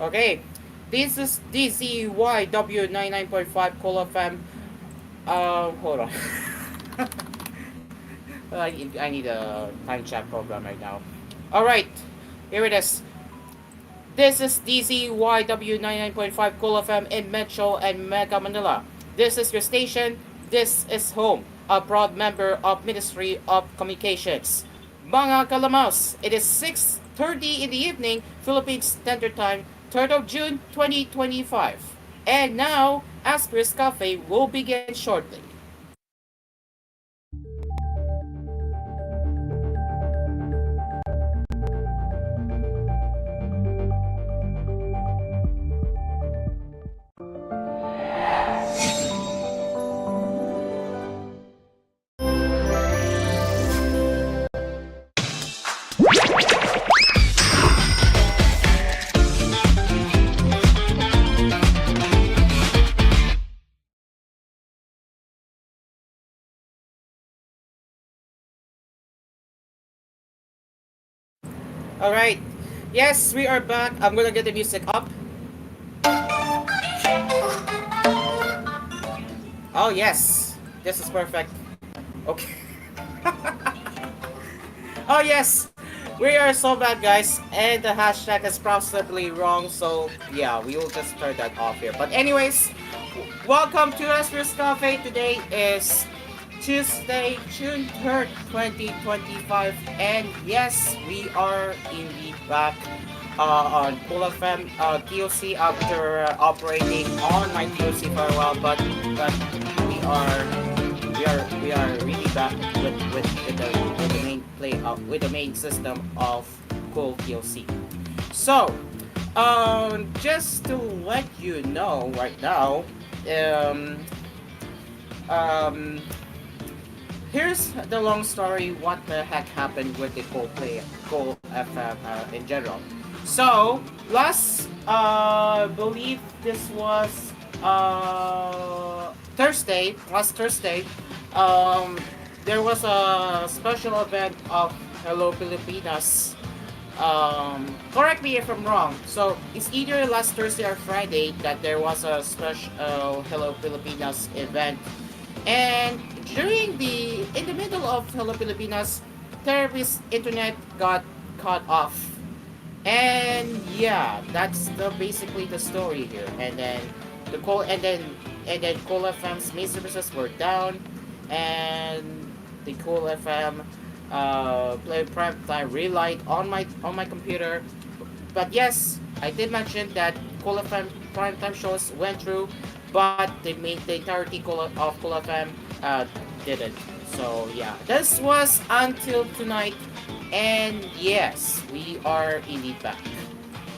Okay, this is DCYW99.5 Cool FM. Hold on. I need a time check program right now. Alright, here it is. This is DCYW 99.5 Cool FM in Metro and Mega Manila. This is your station. This is home. A proud member of Ministry of Communications. Mga kalamaus, it is 6:30 in the evening, Philippines Standard Time, 3rd of June 2025. And now, Asphere's Cafe will begin shortly. Alright, yes, we are back. I'm gonna get the music up. Oh, yes, this is perfect. Okay. Oh yes, we are so bad, guys, and the hashtag is possibly wrong. So yeah, we will just turn that off here. But anyways, welcome to Asphere's Cafe. Today is Tuesday, June 3rd, 2025, and yes, we are indeed back on Cool FM TOC after operating on my TOC for a while, but we are we are really back with the main play with the main system of Cool TOC. So, just to let you know right now, um, um, here's the long story. What the heck happened with the Cool FM in general? So last, believe this was Thursday. Last Thursday, um, there was a special event of Hello Filipinas. Correct me if I'm wrong. So it's either last Thursday or Friday that there was a special Hello Filipinas event, and in the middle of Hello Filipinas, Terravis internet got cut off. And yeah, that's basically the story here. And then the call and then Cool FM's main services were down, and the Cool FM play prime time relied on my computer. But yes, I did mention that Cool FM prime time shows went through, but the entirety of Cool FM didn't. So yeah, this was until tonight, and yes, we are indeed back.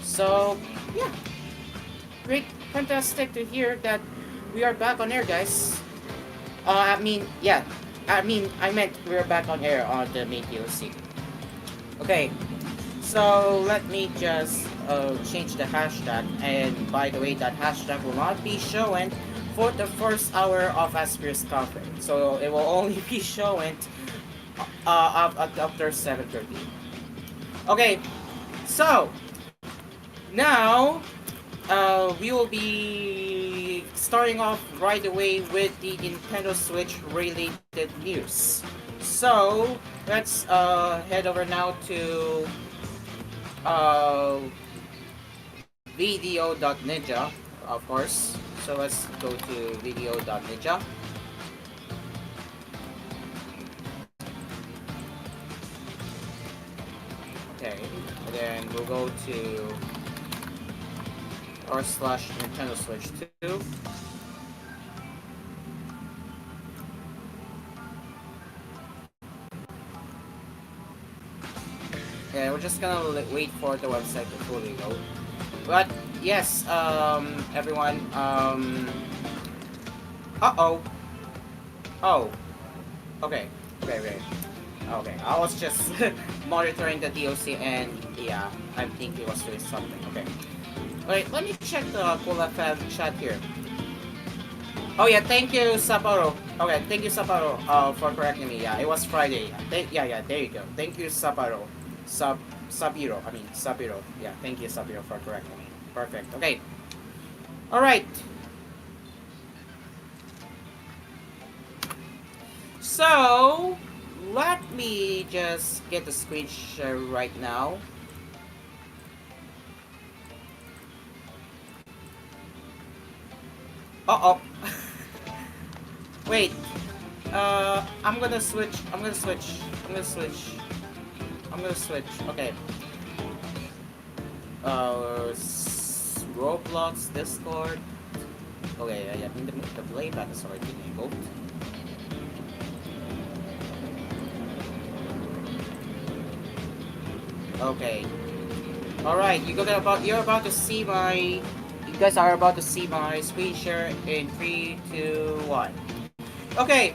So yeah, great, fantastic to hear that we are back on air, guys. Yeah, I meant we're back on air on the main TOC. Okay, so let me just change the hashtag. And by the way, that hashtag will not be showing for the first hour of Asphere's Cafe. So it will only be showing after 7:30. Okay, so now we will be starting off right away with the Nintendo Switch related news. So let's head over now to uh, video.ninja, of course. So let's go to video.ninja. Okay, and then we'll go to /Nintendo Switch 2. Yeah, we're just gonna wait for the website to fully load. But yes, everyone, uh-oh. Oh, okay, okay. Okay, I was just monitoring the DOC, and yeah, I think it was doing something. Okay. Wait, let me check the Cool FM chat here. Oh yeah, thank you, Sapporo. Okay, thank you, Sapporo, for correcting me. Yeah, it was Friday. Yeah, there you go. Thank you, Sapporo. Sabiro. Yeah, thank you, Sabiro, for correcting me. Perfect. Okay. All right. So let me just get the screen share right now. Uh oh. Wait. I'm gonna switch. I'm gonna switch. I'm gonna switch. I'm gonna switch. Okay. Roblox, Discord. Okay, I think the playback is already enabled. Okay. All right. You're about to see my. You guys are about to see my screen share in 3, 2, 1. Okay.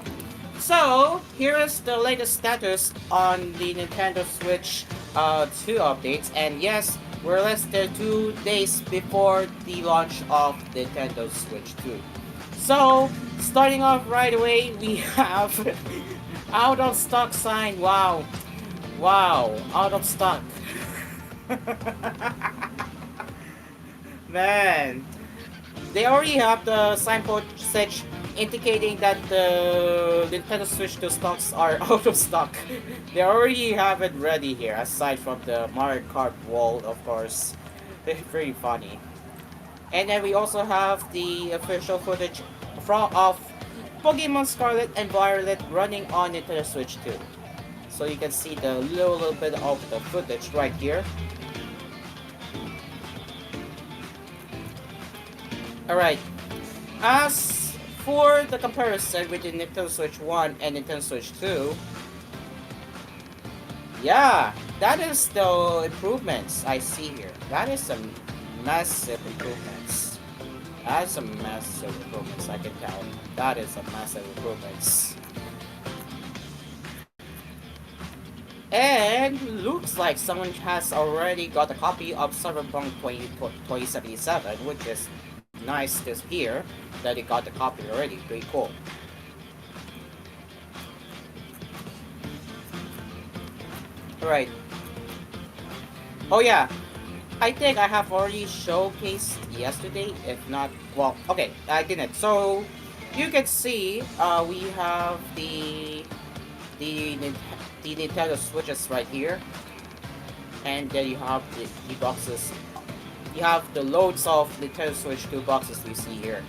So here is the latest status on the Nintendo Switch 2 updates, and yes, we're less than 2 days before the launch of Nintendo Switch 2. So starting off right away, we have out of stock sign. Wow, wow, out of stock. Man, they already have the signpost indicating that the Nintendo Switch 2 stocks are out of stock. They already have it ready here, aside from the Mario Kart wall, of course. Very funny. And then we also have the official footage of Pokemon Scarlet and Violet running on Nintendo Switch 2. So you can see the little bit of the footage right here. Alright, as for the comparison with the Nintendo Switch 1 and Nintendo Switch 2, yeah, that is the improvements I see here. That is some massive improvements. That's some massive improvements, I can tell. That is a massive improvements. And looks like someone has already got a copy of Cyberpunk 2077, which is nice to hear that he got the copy already. Pretty cool. Alright. Oh yeah, I think I have already showcased yesterday. If not, well, okay, I didn't. So you can see we have the the Nintendo Switches right here, and then you have the boxes. You have the loads of Nintendo Switch 2 boxes we see here.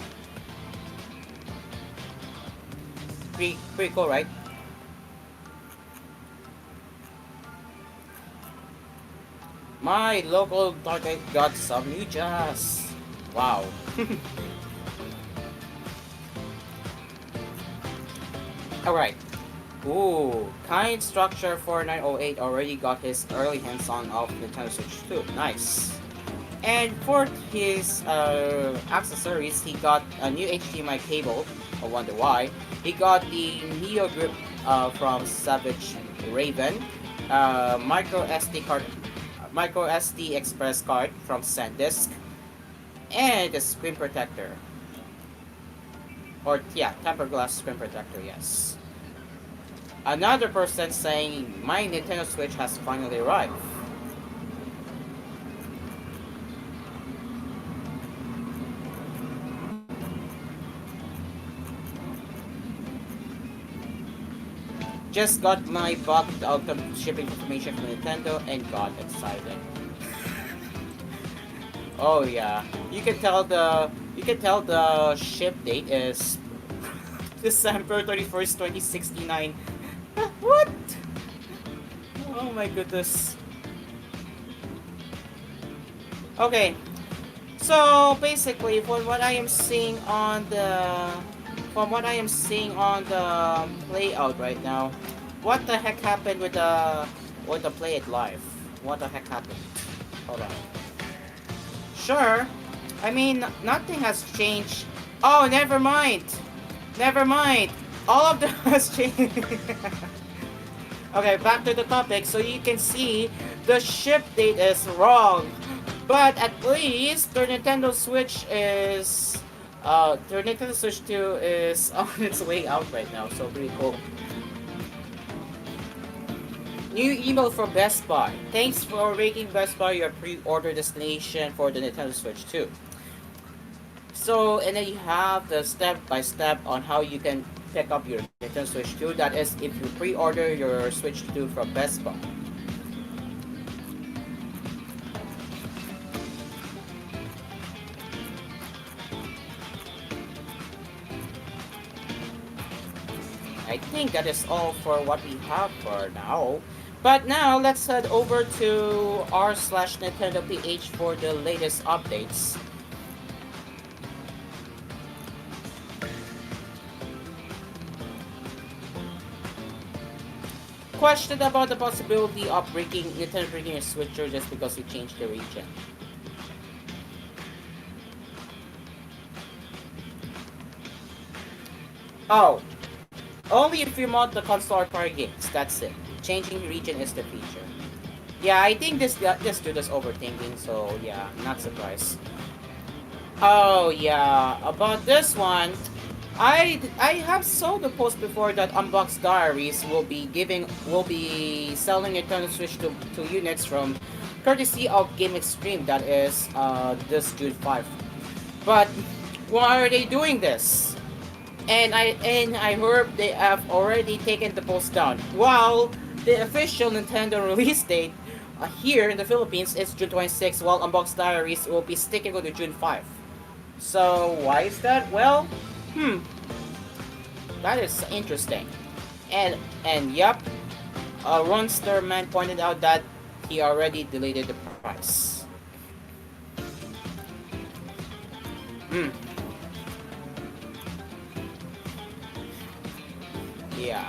Pretty cool, right? My local Target got some new jazz. Wow. Alright. Ooh, Kind Structure 4908 already got his early hands-on of Nintendo Switch 2. Nice. And for his accessories, he got a new HDMI cable. I wonder why. He got the Neo Grip from Savage Raven, micro SD Express card from SanDisk, and the screen protector. Or yeah, tempered glass screen protector. Yes. Another person saying my Nintendo Switch has finally arrived. Just got my box outcome shipping information from Nintendo and got excited. Oh yeah, you can tell the ship date is December 31st, 2069. What? Oh my goodness. Okay, so basically, from what I am seeing on the layout right now, what the heck happened with the play it live? What the heck happened? Hold on. Sure. I mean, nothing has changed. Oh, never mind. Never mind. All of them has changed. Okay, back to the topic. So you can see the ship date is wrong. But at least the Nintendo Switch 2 is on its way out right now, so pretty cool. New email from Best Buy. Thanks for making Best Buy your pre-order destination for the Nintendo Switch 2. So, and then you have the step by step on how you can pick up your Nintendo Switch 2. That is, if you pre-order your Switch 2 from Best Buy. I think that is all for what we have for now. But now let's head over to r slash Nintendo PH for the latest updates. Question about the possibility of Nintendo breaking a switcher just because you changed the region. Oh, only if you mod the console or games. That's it. Changing region is the feature. Yeah, I think this dude is overthinking. So yeah, not surprised. Oh yeah, about this one, I have saw the post before that Unbox Diaries will be selling a Nintendo Switch to units from courtesy of Game Extreme. That is this June 5. But why are they doing this? And I heard they have already taken the post down. While the official Nintendo release date here in the Philippines is June 26, while Unbox Diaries will be sticking with the June 5. So why is that? Well, hmm, that is interesting. And yep, Ron Sturman pointed out that he already deleted the price. Hmm, yeah.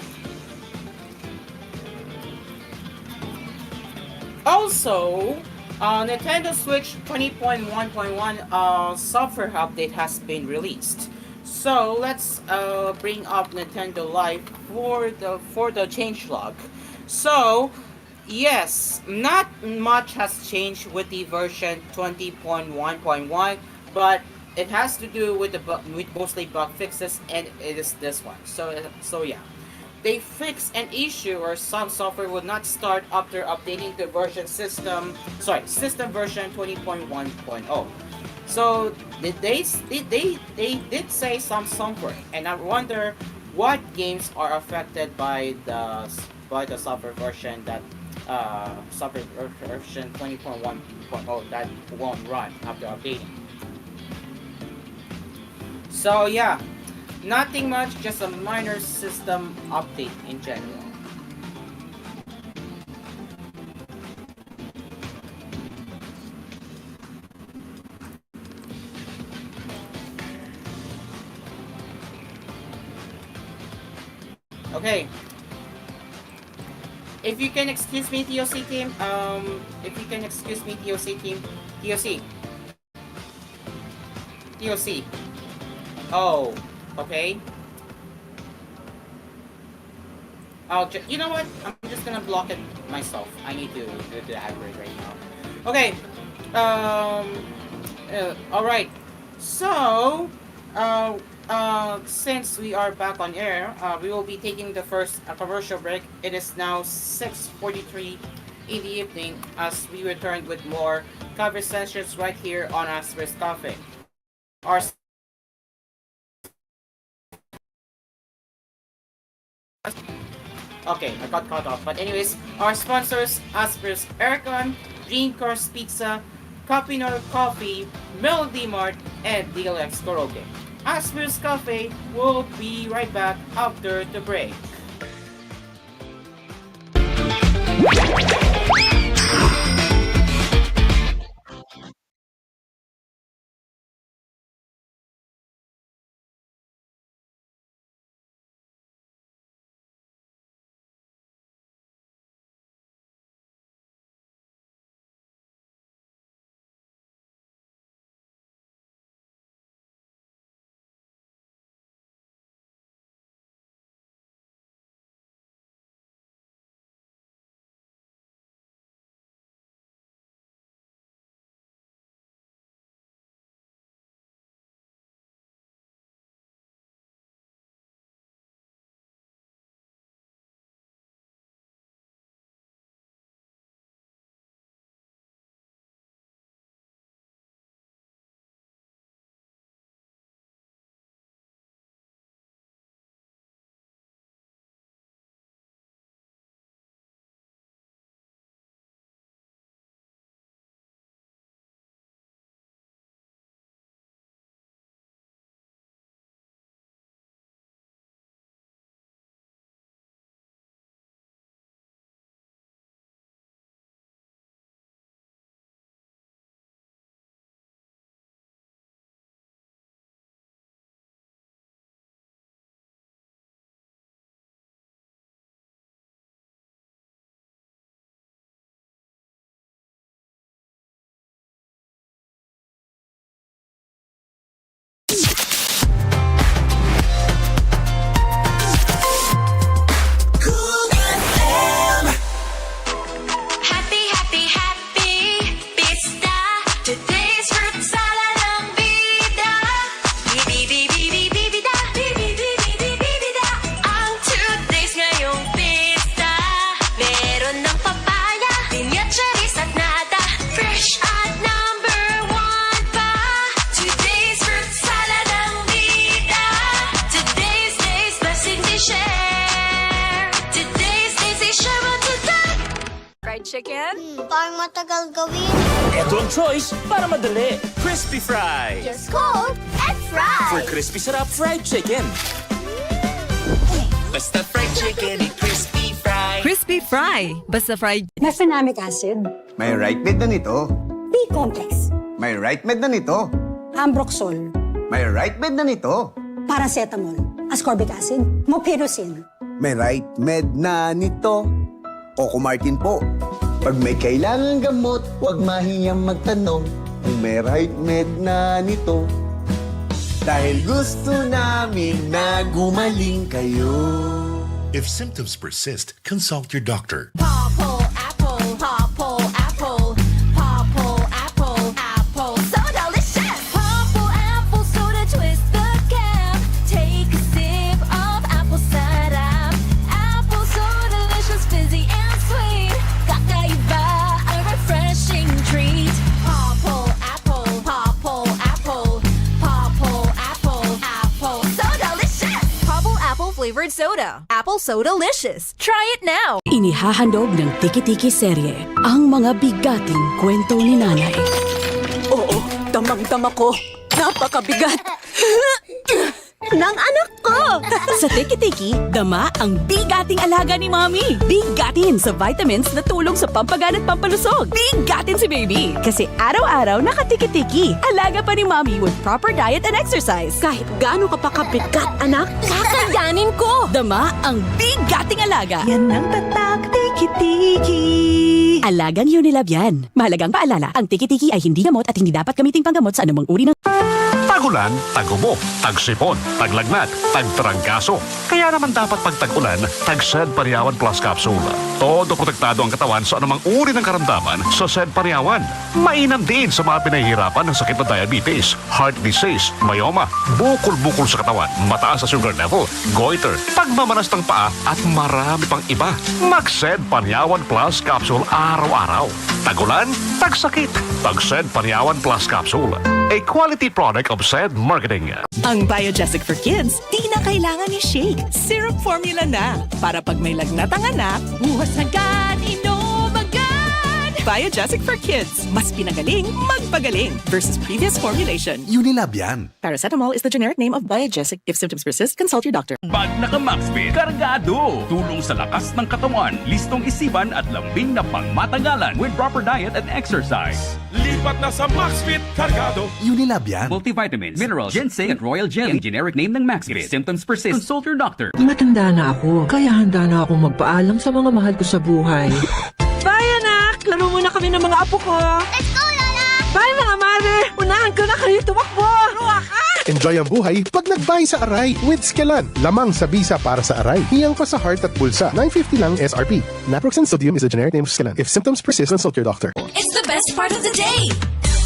Also, Nintendo Switch 20.1.1 software update has been released. So let's bring up Nintendo Live for the changelog. So yes, not much has changed with the version 20.1.1, but it has to do with with mostly bug fixes, and it is this one. So yeah, they fix an issue where some software would not start after updating the system version 20.1.0. So they did say some software, and I wonder what games are affected by the software version software version 20.1.0 that won't run after updating. So yeah, nothing much, just a minor system update in general. Okay, if you can excuse me, TOC team. If you can excuse me, TOC team. TOC. TOC. Oh, okay. You know what? I'm just gonna block it myself. I need to do the aggregate right now. Okay. Um. All right. So, since we are back on air, we will be taking the first commercial break. It is now 6:43 in the evening as we return with more conversations right here on Asphere's Cafe. Our Okay, I got cut off. But anyways, our sponsors, Asper's Aircon, Green Course Pizza, Capinor Coffee, Melody Mart, and DLX Koroke. Asper's Cafe will be right back after the break. fried chicken? Parang matagal gawin. Ito ang choice para madali. Crispy Fry. Just cold and fry. For crispy sarap fried chicken. Basta fried chicken, crispy fry. Crispy fry. Basta fried. Mefenamic acid, May right med na nito. B-complex, May right med na nito. Ambroxol, May right med na nito. paracetamol, ascorbic acid, mopirocin. May right med na nito. Coco Martin po. Pag may kailangan gamot, huwag mahiyang magtanong. Kung may right med na nito. Dahil gusto namin na gumaling kayo. If symptoms persist, consult your doctor. Pawpaw apple, pawpaw apple, pawpaw apple, apple, so delicious. Pawpaw apple soda, twist the cap. Take a sip of apple cider. Apple so delicious, fizzy and sweet. Kakaiba, a refreshing treat. Pawpaw apple, pawpaw apple, pawpaw apple, apple, so delicious. Pawpaw apple flavored soda. Apple so delicious. Try it now. Inihahandog ng Tiki-Tiki serye ang mga bigating kwento ni nanay. Oo, damang-dama ko. Napakabigat. ng anak ko! Sa Tiki-Tiki, dama ang bigating alaga ni Mommy. Bigatin sa vitamins na tulong sa pampagaan at pampalusog. Bigatin si baby. Kasi araw-araw nakatiki-tiki. Alaga pa ni Mommy with proper diet and exercise. Kahit gaano ka pa kabigat, anak, kakayanin ko. Dama ang bigating alaga. Yan ang tatak Tiki-Tiki. Alagang Unilab yan. Mahalagang paalala, ang Tiki-Tiki ay hindi gamot at hindi dapat gamiting panggamot sa anumang uri ng... Tag-ulan, tag-ubo, tag-sipon, taglagnat, tag-trangkaso. Kaya naman dapat pag tag-ulan, tag-Sed Pariawan Plus Capsule. Todo protektado ang katawan sa anumang uri ng karamdaman sa Sed Pariawan. Mainam din sa mga pinahihirapan ng sakit na diabetes, heart disease, myoma, bukol-bukol sa katawan, mataas sa sugar level, goiter, pagmamanas ng paa at marami pang iba. Mag-Sed Pariawan Plus Capsule araw-araw. Tag-ulan, tag-sakit, tag-Sed Pariawan Plus Capsule. A quality product of Sed Marketing. Ang Biogesic for Kids, di na kailangan ni shake. Syrup formula na. Para pag may lagnat ang anak, buhos agad, inom agad. Biogesic for Kids. Mas pinagaling, magpagaling. Versus previous formulation. Unilab yan. Paracetamol is the generic name of Biogesic. If symptoms persist, consult your doctor. Pag naka-Maxfit, kargado! Tulong sa lakas ng katawan, listong isipan at lambing na pangmatagalan with proper diet and exercise. Lipat na sa Maxfit Cargado. Unilab yan. Multivitamins, minerals, ginseng at royal jelly. Generic name ng Maxfit. If symptoms persist, consult your doctor. Matanda na ako, kaya handa na akong magpaalam sa mga mahal ko sa buhay. Bye, anak! Laro muna kami ng mga apo ko. Let's go, Lola! Bye, mga mare! Unahan ko na kayo tumakbo! Enjoy ang buhay pag nag-buy sa Aray with Skelan. Lamang sa bisa para sa Aray. Hiyang pa sa heart at bulsa. $9.50 lang SRP. Naproxen sodium is the generic name of Skelan. If symptoms persist, consult your doctor. It's the best part of the day.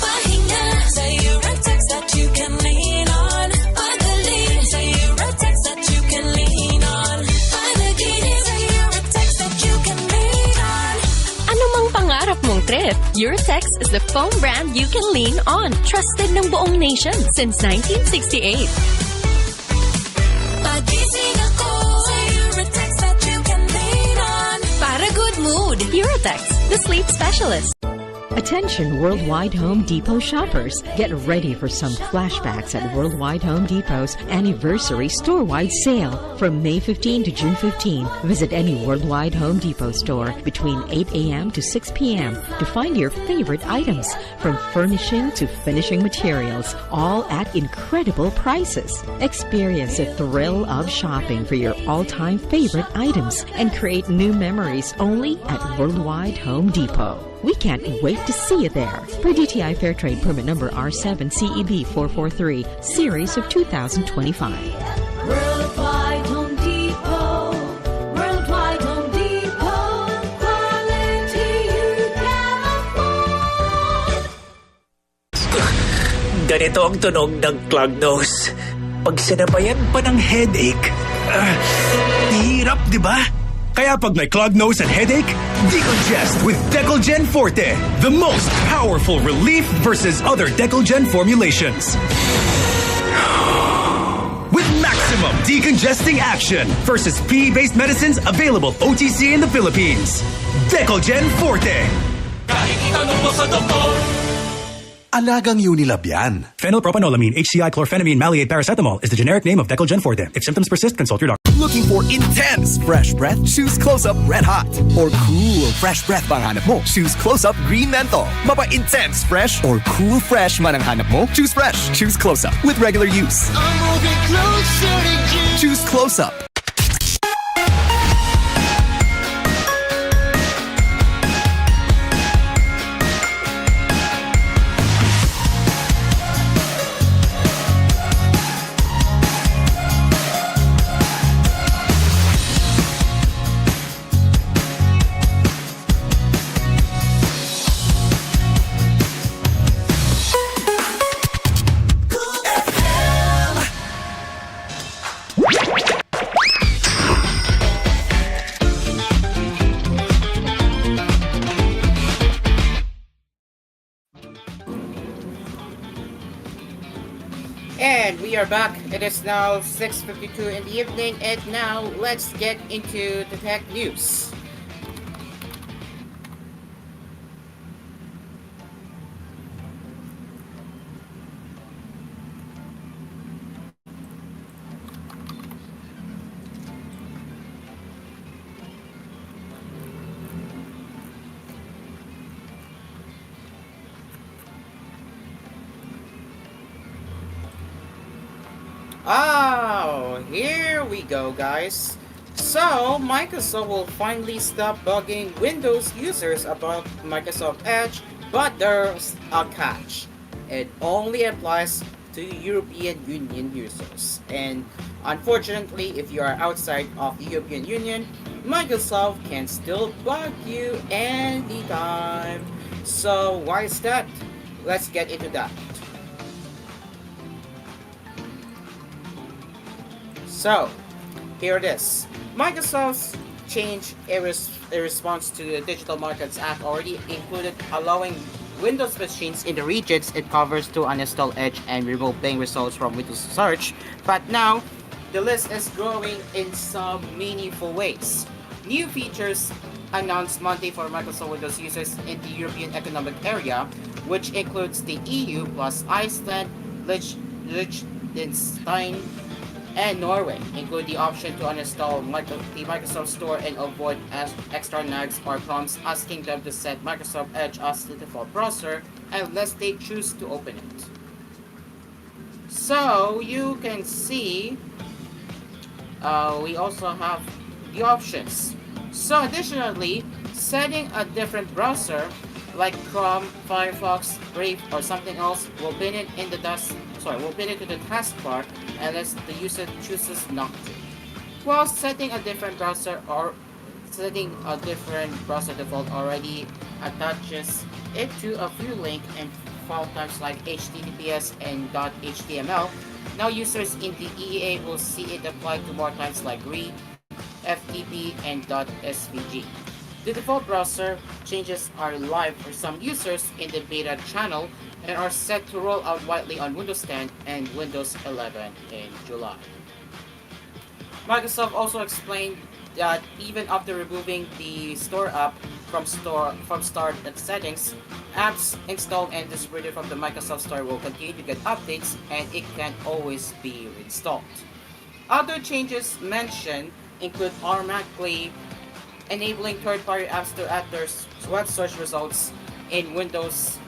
Pahinga sa Eurotex that you can lean on. Pagaling sa Eurotex that you can lean on. Panaginip sa Eurotex that you can lean on. Ano mang pangarap mong trip, Eurotex is the foam brand you can lean on. Trusted ng buong nation since 1968. Pagising ako sa Eurotex that you can lean on. Para good mood, Eurotex, the sleep specialist. Attention Worldwide Home Depot shoppers. Get ready for some flashbacks at Worldwide Home Depot's anniversary store-wide sale from May 15 to June 15. Visit any Worldwide Home Depot store between 8 a.m. to 6 p.m. to find your favorite items, from furnishing to finishing materials, all at incredible prices. Experience the thrill of shopping for your all-time favorite items and create new memories only at Worldwide Home Depot. We can't wait to see you there. Per DTI Fairtrade Permit Number R7CEB 443, Series of 2025. Worldwide Home Depot. Worldwide Home Depot. Quality you can afford. Ganito ang tunog ng clog nose. Pag sinabayan pa ng headache, hirap, di ba? Kaya pag may clogged nose and headache, decongest with Decolgen Forte, the most powerful relief versus other Decolgen formulations. With max Maximum decongesting action versus PE-based medicines available OTC in the Philippines. Decolgen Forte. Kahit itanong mo sa doktor, Alagang Unilab yan. Phenylpropanolamine, HCI chlorphenamine maleate paracetamol is the generic name of Decolgen Forte. If symptoms persist, consult your doctor. Looking for intense fresh breath? Choose Close-Up Red Hot. Or cool fresh breath bang hanap mo? Choose Close-Up Green Menthol. Mapa-intense fresh or cool fresh man ang hanap mo? Choose fresh. Choose Close-Up with regular use. I'm moving closer to you. Choose Close-Up. And we are back. It is now 6:52 in the evening, and now let's get into the tech news. Oh, here we go, guys. So, Microsoft will finally stop bugging Windows users about Microsoft Edge, but there's a catch. It only applies to European Union users. And unfortunately, if you are outside of the European Union, Microsoft can still bug you anytime. So, why is that? Let's get into that. So, here it is. Microsoft's change in response to the Digital Markets Act already included allowing Windows machines in the regions it covers to uninstall Edge and remove Bing results from Windows Search, but now the list is growing in some meaningful ways. New features announced Monday for Microsoft Windows users in the European Economic Area, which includes the EU plus Iceland, Liechtenstein, and Norway, include the option to uninstall the Microsoft Store and avoid extra nags or prompts asking them to set Microsoft Edge as the default browser unless they choose to open it. So you can see we also have the options. So additionally, setting a different browser like Chrome, Firefox, Brave, or something else will pin it in the to the taskbar unless the user chooses not to. While setting a different browser default already attaches it to a few link and file types like HTTPS and .html. Now users in the EEA will see it applied to more types like GRE, FTP, and .svg. The default browser changes are live for some users in the beta channel and are set to roll out widely on Windows 10 and Windows 11 in July. Microsoft also explained that even after removing the Store app from Start settings, apps installed and distributed from the Microsoft Store will continue to get updates and it can always be reinstalled. Other changes mentioned include automatically enabling third-party apps to add their web search results in Windows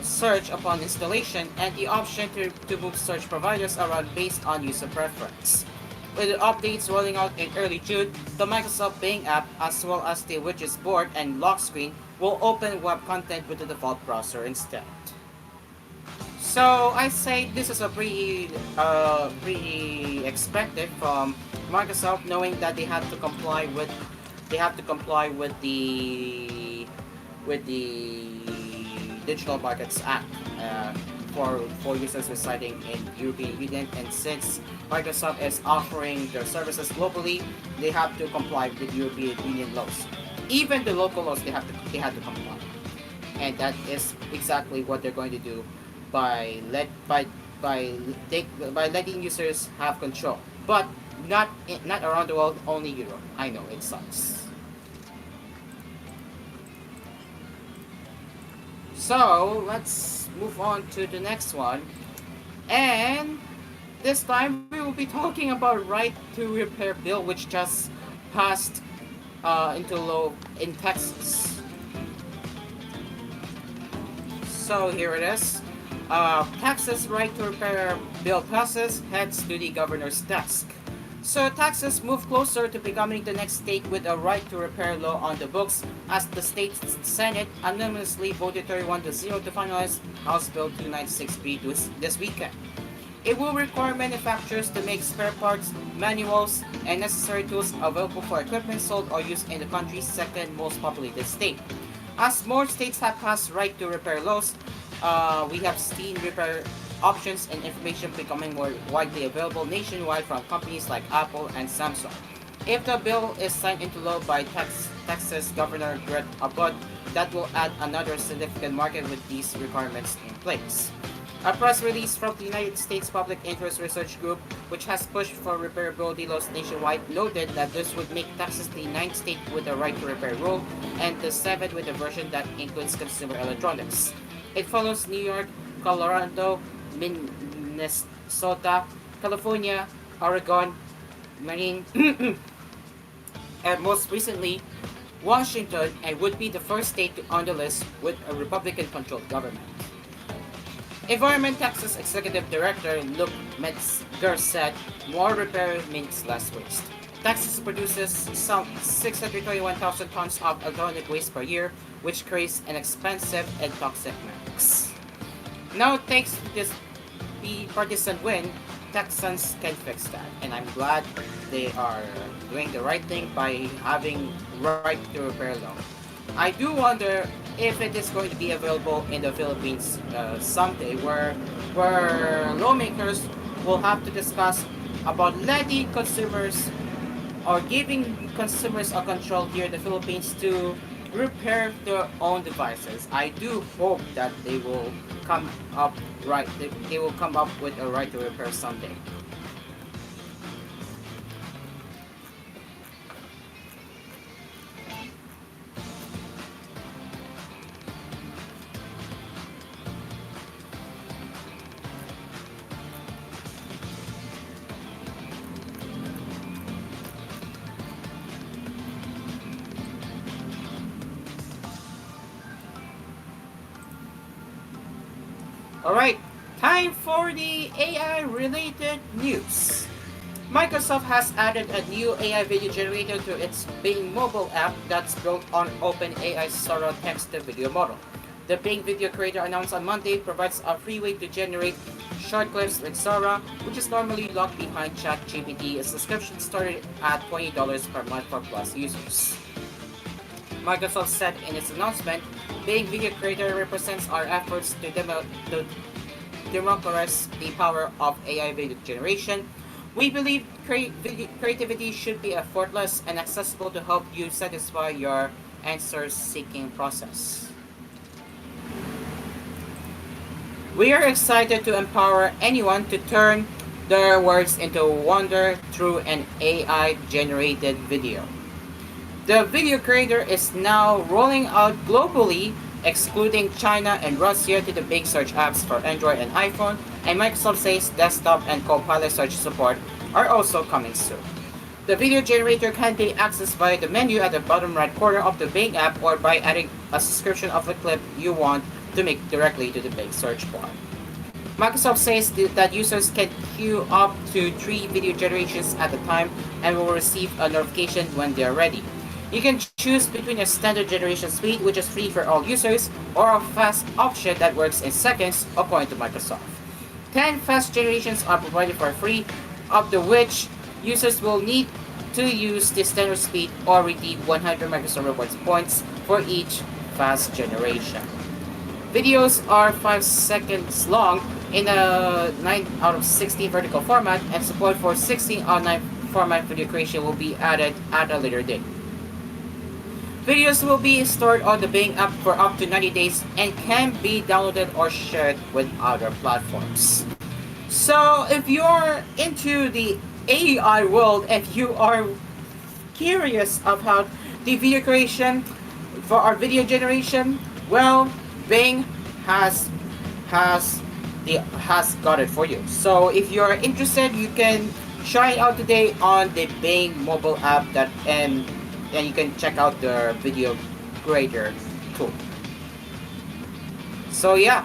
search upon installation, and the option to move search providers around based on user preference. With the updates rolling out in early June, the Microsoft Bing app, as well as the widgets board and lock screen, will open web content with the default browser instead. So I say this is a pretty expected from Microsoft, knowing that they have to comply with the Digital Markets Act for users residing in European Union, and since Microsoft is offering their services globally, they have to comply with European Union laws. Even the local laws, they have to comply, and that is exactly what they're going to do by by letting users have control, but not around the world, only Europe. I know it sucks. So let's move on to the next one, and this time we will be talking about right to repair bill, which just passed into law in Texas. So here it is. Texas right to repair bill passes, heads to the governor's desk. So Texas moved closer to becoming the next state with a right to repair law on the books as the state Senate unanimously voted 31-0 to finalize House Bill 296B this weekend. It will require manufacturers to make spare parts, manuals, and necessary tools available for equipment sold or used in the country's second most populated state. As more states have passed right to repair laws, we have seen repair options and information becoming more widely available nationwide from companies like Apple and Samsung. If the bill is signed into law by Texas Governor Greg Abbott, that will add another significant market with these requirements in place. A press release from the United States Public Interest Research Group, which has pushed for repairability laws nationwide, noted that this would make Texas the 9th state with a right to repair rule and the 7th with a version that includes consumer electronics. It follows New York, Colorado, Minnesota, California, Oregon, Maine, and most recently, Washington, and would be the first state on the list with a Republican-controlled government. Environment Texas Executive Director Luke Metzger said, more repair means less waste. Texas produces some 621,000 tons of electronic waste per year, which creates an expensive and toxic mix. Now, thanks to this bipartisan win, Texans can fix that, and I'm glad they are doing the right thing by having right to repair law. I do wonder if it is going to be available in the Philippines someday, where lawmakers will have to discuss about letting consumers or giving consumers a control here in the Philippines to repair their own devices. I do hope that they will come up they will come up with a right to repair someday. Alright, time for the AI related news. Microsoft has added a new AI video generator to its Bing mobile app that's built on OpenAI's Sora text-to-video model. The Bing Video Creator announced on Monday provides a free way to generate short clips with Sora, which is normally locked behind ChatGPT. A subscription started at $20 per month for Plus users. Microsoft said in its announcement, Bing Video Creator represents our efforts to democratize the power of AI video generation. We believe creativity should be effortless and accessible to help you satisfy your answer-seeking process. We are excited to empower anyone to turn their words into wonder through an AI-generated video. The video creator is now rolling out globally, excluding China and Russia, to the big search apps for Android and iPhone, and Microsoft says desktop and Copilot search support are also coming soon. The video generator can be accessed via the menu at the bottom right corner of the Bing app or by adding a description of the clip you want to make directly to the Bing search bar. Microsoft says that users can queue up to 3 video generations at a time and will receive a notification when they are ready. You can choose between a standard generation speed, which is free for all users, or a fast option that works in seconds, according to Microsoft. 10 fast generations are provided for free, up to which users will need to use the standard speed or redeem 100 Microsoft Rewards points for each fast generation. Videos are 5 seconds long in a 9 out of 16 vertical format, and support for 16 out of 9 format video creation will be added at a later date. Videos will be stored on the Bing app for up to 90 days and can be downloaded or shared with other platforms. So if you're into the AI world and you are curious about the video creation for our video generation, well, Bing has has has got it for you. So if you're interested, you can try it out today on the Bing mobile app and you can check out the video creator tool. So yeah,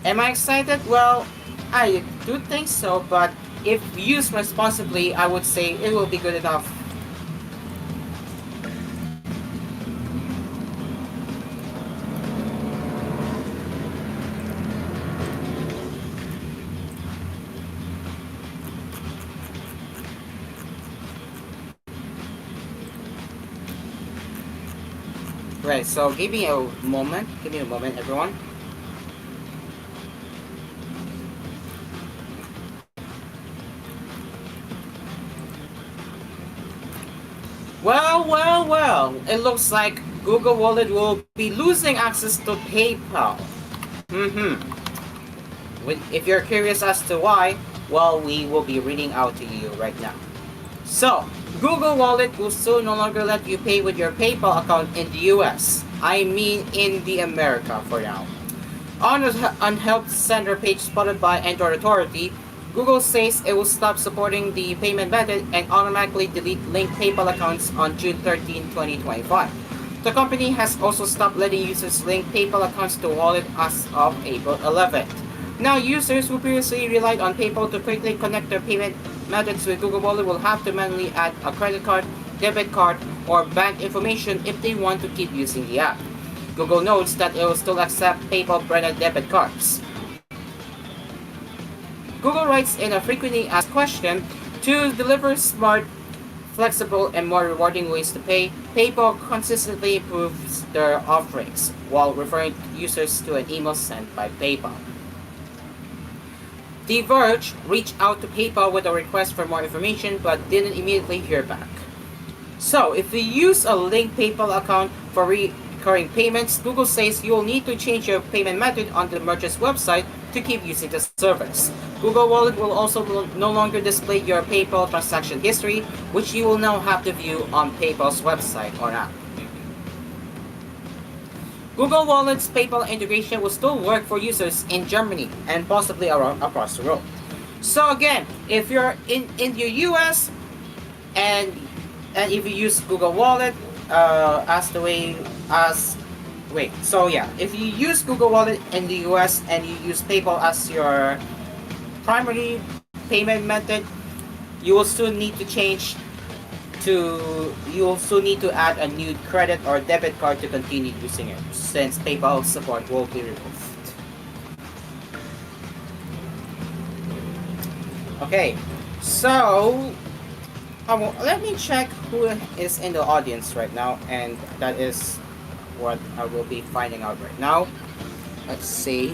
am I excited? Well, I do think so, but if used responsibly, I would say it will be good enough. Right, so give me a moment. Give me a moment, everyone. Well, it looks like Google Wallet will be losing access to PayPal. If you're curious as to why, well, we will be reading out to you right now. So, Google Wallet will soon no longer let you pay with your PayPal account in the US. I mean in the America for now. On an Help Center page spotted by Android Authority, Google says it will stop supporting the payment method and automatically delete linked PayPal accounts on June 13, 2025. The company has also stopped letting users link PayPal accounts to Wallet as of April 11th. Now, users who previously relied on PayPal to quickly connect their payment methods with Google Wallet will have to manually add a credit card, debit card, or bank information if they want to keep using the app. Google notes that it will still accept PayPal branded debit cards. Google writes in a frequently asked question, to deliver smart, flexible, and more rewarding ways to pay, PayPal consistently improves their offerings while referring users to an email sent by PayPal. The Verge reached out to PayPal with a request for more information but didn't immediately hear back. So, if you use a linked PayPal account for recurring payments, Google says you will need to change your payment method on the merchant's website to keep using the service. Google Wallet will also no longer display your PayPal transaction history, which you will now have to view on PayPal's website or app. Google Wallet's PayPal integration will still work for users in Germany and possibly around across the world. So again, if you're in the US and if you use Google Wallet if you use Google Wallet in the US and you use PayPal as your primary payment method, you will still need to add a new credit or debit card to continue using it, since PayPal support will be removed. Okay, so let me check who is in the audience right now, and that is what I will be finding out right now. Let's see.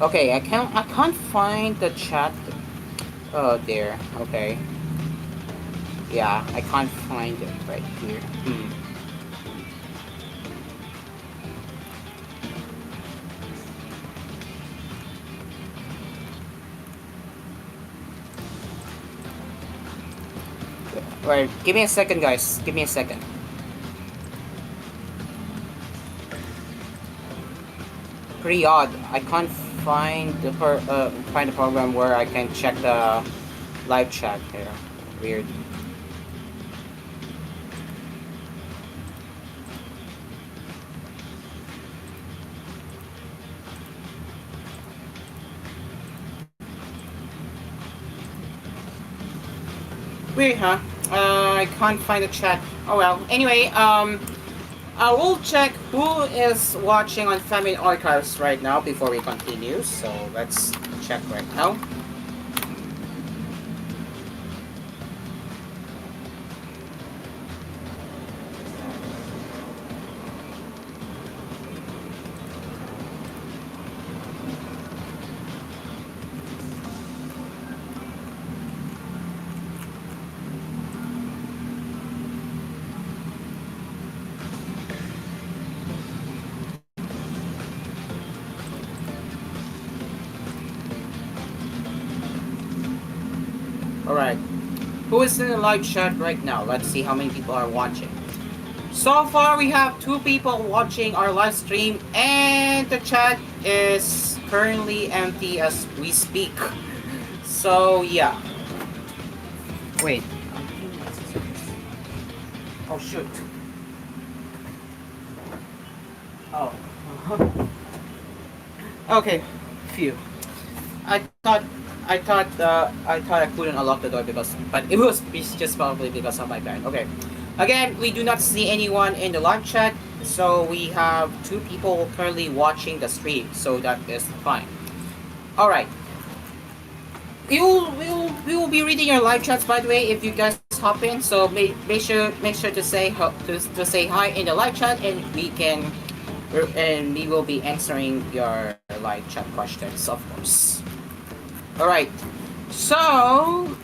Okay, I can't find the chat there. Okay. Yeah, I can't find it right here. Wait, give me a second, guys. Give me a second. Pretty odd. I can't find the program where I can check the live chat here. Weird. Weird, huh? I can't find the chat. Oh well. Anyway, I will check who is watching on Family Archives right now before we continue. So let's check right now. Alright. Who is in the live chat right now? Let's see how many people are watching. So far, we have 2 people watching our live stream, and the chat is currently empty as we speak. So, yeah. Wait. Oh, shoot. Oh. Okay. Phew. I thought I couldn't unlock the door but it was just probably because of my bad. Okay. Again, we do not see anyone in the live chat, so we have 2 people currently watching the stream, so that is fine. All right. We will be reading your live chats, by the way, if you guys hop in. So make sure to say to say hi in the live chat, and we will be answering your live chat questions, of course. All right. So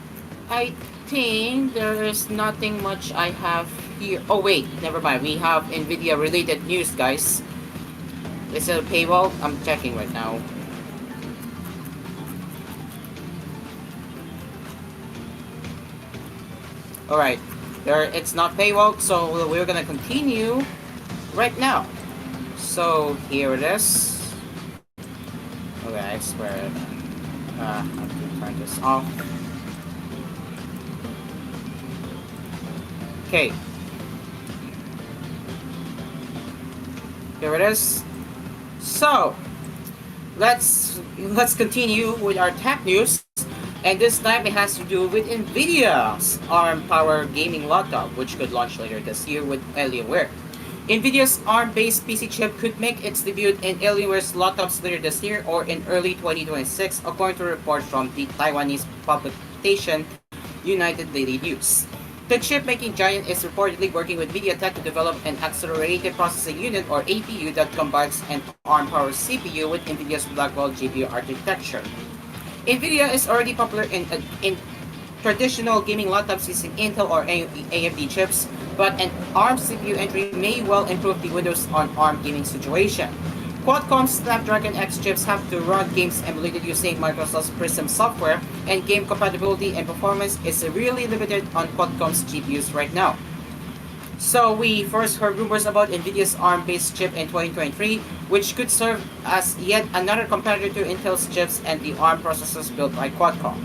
I think there is nothing much I have here. Oh wait, never mind. We have Nvidia related news, guys. Is it a paywall? I'm checking right now. Alright, it's not paywall, so we're gonna continue right now. So here it is. Okay, I swear. I have to turn this off. Okay. Here it is. So let's continue with our tech news. And this time it has to do with Nvidia's ARM-powered gaming laptop, which could launch later this year with Alienware. Nvidia's ARM-based PC chip could make its debut in Alienware's laptops later this year or in early 2026, according to reports from the Taiwanese publication United Daily News. The chip-making giant is reportedly working with MediaTek to develop an accelerated processing unit, or APU, that combines an ARM-powered CPU with Nvidia's Blackwell GPU architecture. Nvidia is already popular in traditional gaming laptops using Intel or AMD chips, but an ARM CPU entry may well improve the Windows on ARM gaming situation. Qualcomm's Snapdragon X chips have to run games emulated using Microsoft's Prism software, and game compatibility and performance is really limited on Qualcomm's GPUs right now. So we first heard rumors about Nvidia's ARM-based chip in 2023, which could serve as yet another competitor to Intel's chips and the ARM processors built by Qualcomm.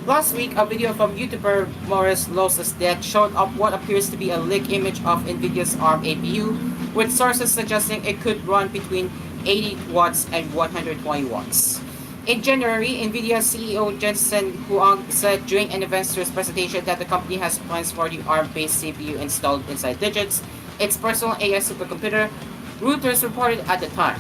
Last week, a video from YouTuber Morris Los's Dead showed up what appears to be a leaked image of Nvidia's ARM APU, with sources suggesting it could run between 80 watts and 120 watts. In January, Nvidia CEO Jensen Huang said during an investors presentation that the company has plans for the ARM-based CPU installed inside Digits, its personal AI supercomputer, Reuters reported at the time.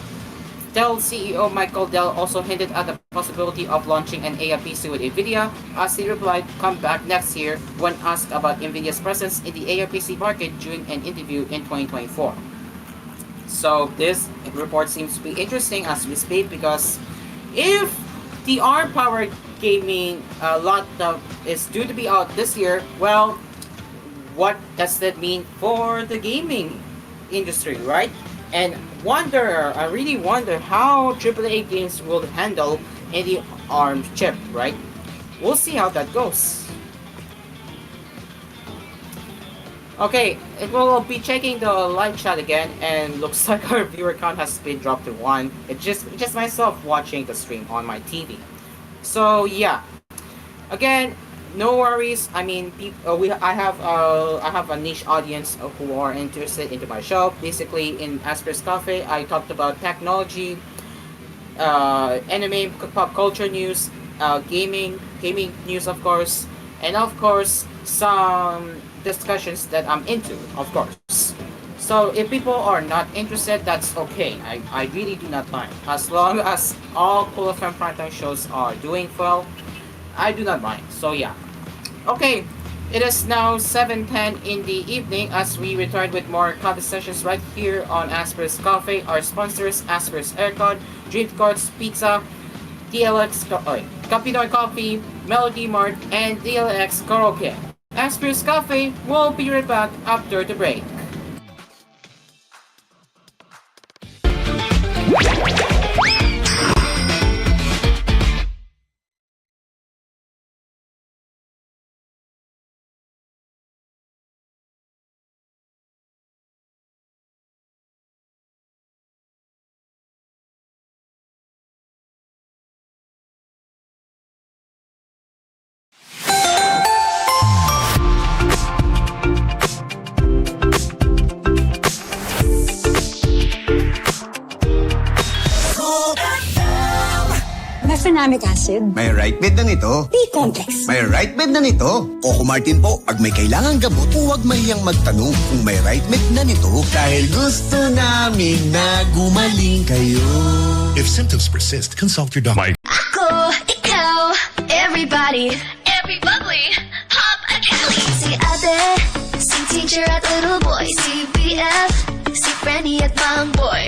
Dell CEO Michael Dell also hinted at the possibility of launching an AI PC with Nvidia, as he replied, "Come back next year," when asked about Nvidia's presence in the AI PC market during an interview in 2024. So this report seems to be interesting as we speak, because if the ARM-powered gaming laptop is due to be out this year, well, what does that mean for the gaming industry, right? And I really wonder how AAA games will handle any ARM chip, right? We'll see how that goes. Okay, it will be checking the live chat again, and looks like our viewer count has been dropped to 1. It's just myself watching the stream on my TV. So yeah, again, no worries. I mean, I have a niche audience who are interested into my show. Basically, in Asphere's Cafe, I talked about technology, anime, pop culture news, gaming news, of course, and of course some discussions that I'm into, of course. So if people are not interested, that's okay. I really do not mind. As long as all Cool FM primetime shows are doing well, I do not mind. So yeah. Okay, it is now 7:10 in the evening as we return with more coffee sessions right here on Asphere's Cafe. Our sponsors, Asphere's Aircon, Dream Cards Pizza, DLX Capinoy Coffee, Melody Mart, and DLX Karaoke. Asphere's Cafe will be right back after the break. Phenamic acid. May right med na nito. B-complex. May right med na nito. Coco Martin po, pag may kailangan gamot, huwag mahiyang magtanong kung may right med na nito. Dahil gusto namin na gumaling kayo. If symptoms persist, consult your doctor. Ako, ikaw, everybody, every bubbly, pop a Cali. Si ate, si teacher at little boy, si BF, si Franny at mang boy.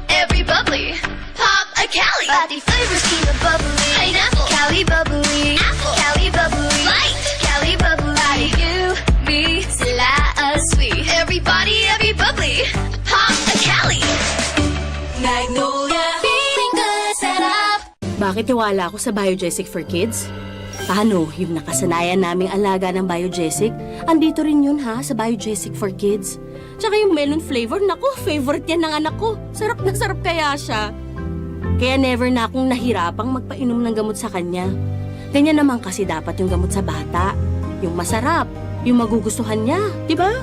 Every bubbly, pop a Cali. Pati flavors, peanut bubbly, pineapple, Cali bubbly, apple, Cali bubbly, light, Cali bubbly. You, me, sila, us, we. Everybody, every bubbly, pop a Cali. Magnolia, feeling good, set up. Bakit tiwala ako sa Biogesic for Kids? Paano yung nakasanayan naming alaga ng Biogesic? Andito rin yun ha, sa Biogesic for Kids. Tsaka yung melon flavor, naku, favorite yan ng anak ko. Sarap na sarap kaya siya. Kaya never na akong nahirapang magpainom ng gamot sa kanya. Ganyan naman kasi dapat yung gamot sa bata. Yung masarap, yung magugustuhan niya, di ba?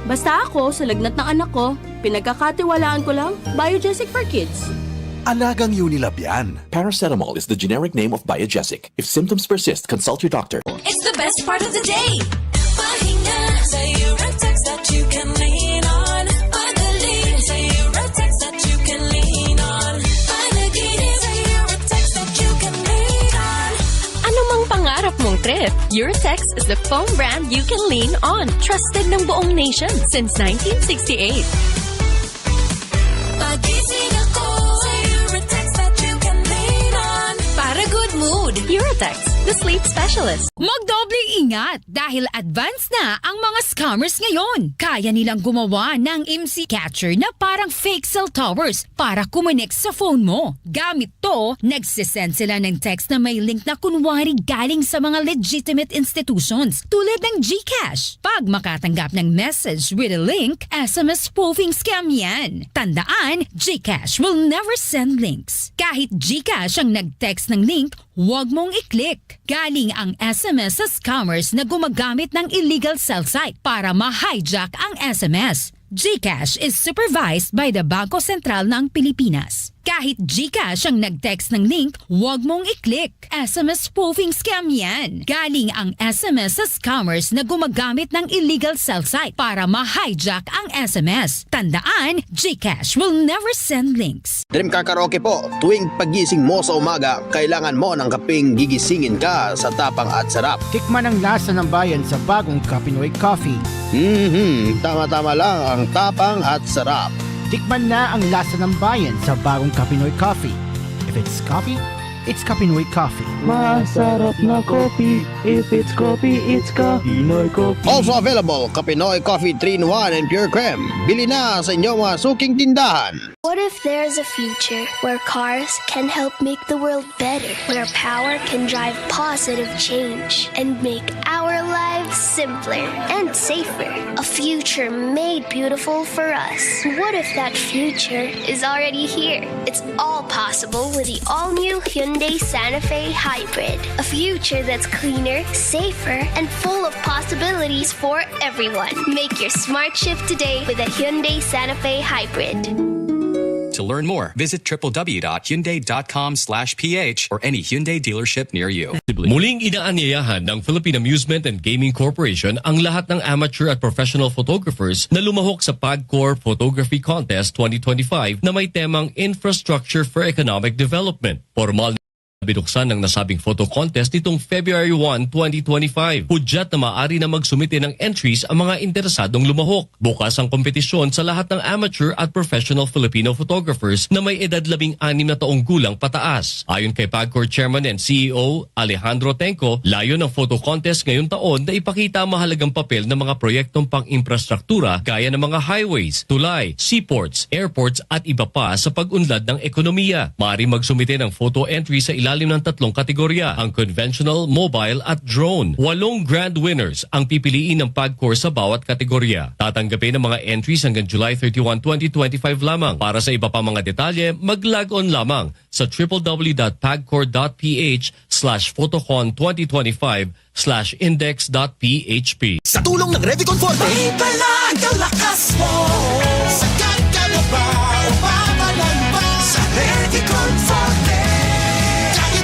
Basta ako, sa lagnat ng anak ko, pinagkakatiwalaan ko lang, Biogesic for Kids. Alagang Unilab yan. Paracetamol is the generic name of Biogesic. If symptoms persist, consult your doctor. It's the best part of the day. Pahinga sa Eurotex that you can lean on. Pagaling sa Eurotex that you can lean on. Panaginip sa Eurotex that you can lean on. Ano mang pangarap mong trip, Eurotex is the foam brand you can lean on. Trusted ng buong nation since 1968. Pagising ako sa Eurotex that you can lean on. Para good mood, Eurotex, the sleep specialist. Magdobling ingat dahil advanced na ang mga scammers ngayon. Kaya nilang gumawa ng IMSI catcher na parang fake cell towers para kumonek sa phone mo. Gamit to, nagsisend sila ng text na may link na kunwari galing sa mga legitimate institutions tulad ng GCash. Pag makatanggap ng message with a link, SMS spoofing scam yan. Tandaan, GCash will never send links. Kahit GCash ang nag-text ng link, huwag mong i-click. Galing ang SMS sa scammers na gumagamit ng illegal cell site para ma-hijack ang SMS. GCash is supervised by the Bangko Sentral ng Pilipinas. Kahit GCash ang nag-text ng link, huwag mong i-click. SMS spoofing scam yan. Galing ang SMS sa scammers na gumagamit ng illegal cell site para ma-hijack ang SMS. Tandaan, GCash will never send links. Dream Car Karaoke po, tuwing pagising mo sa umaga, kailangan mo ng kaping gigisingin ka sa tapang at sarap. Tikman ang lasa ng bayan sa bagong Kapinoy Coffee. Tama-tama lang ang tapang at sarap. Tikman na ang lasa ng bayan sa bagong Kapinoy Coffee. If it's coffee, it's Kapinoy Coffee. Masarap na coffee. If it's coffee, it's Kapinoy Coffee. Also available, Kapinoy Coffee 3-in-1 and Pure Creme. Bili na sa inyong mga suking tindahan. What if there's a future where cars can help make the world better, where power can drive positive change and make our lives simpler and safer? A future made beautiful for us. What if that future is already here? It's all possible with the all-new Hyundai Santa Fe Hybrid. A future that's cleaner, safer, and full of possibilities for everyone. Make your smart shift today with a Hyundai Santa Fe Hybrid. To learn more, visit www.hyundai.com/ph or any Hyundai dealership near you. Muling inaanyayahan ng Philippine Amusement and Gaming Corporation ang lahat ng amateur at professional photographers na lumahok sa PAGCOR Photography Contest 2025 na may temang Infrastructure for Economic Development. Formal binuksan ng nasabing photo contest nitong February 1, 2025. Hudyat na maaari na magsumite ng entries ang mga interesadong lumahok. Bukas ang kompetisyon sa lahat ng amateur at professional Filipino photographers na may edad 16 na taong gulang pataas. Ayon kay PAGCOR Chairman and CEO Alejandro Tenco, layo ng photo contest ngayong taon na ipakita ang mahalagang papel ng mga proyektong pang-infrastruktura gaya ng mga highways, tulay, seaports, airports at iba pa sa pag-unlad ng ekonomiya. Maaari magsumite ng photo entry sa ilalim ng 3 kategorya, ang conventional, mobile at drone. 8 grand winners ang pipiliin ng PAGCOR sa bawat kategorya. Tatanggapin ang mga entries hanggang July 31, 2025 lamang. Para sa iba pa mga detalye, mag-log on lamang sa www.pagcor.ph/photocon2025/index.php. Sa tulong ng Revicon Forte, ipalag ang lakas mo. Sagad ka na ba o papalan ba? Sa Revicon Forte, kaya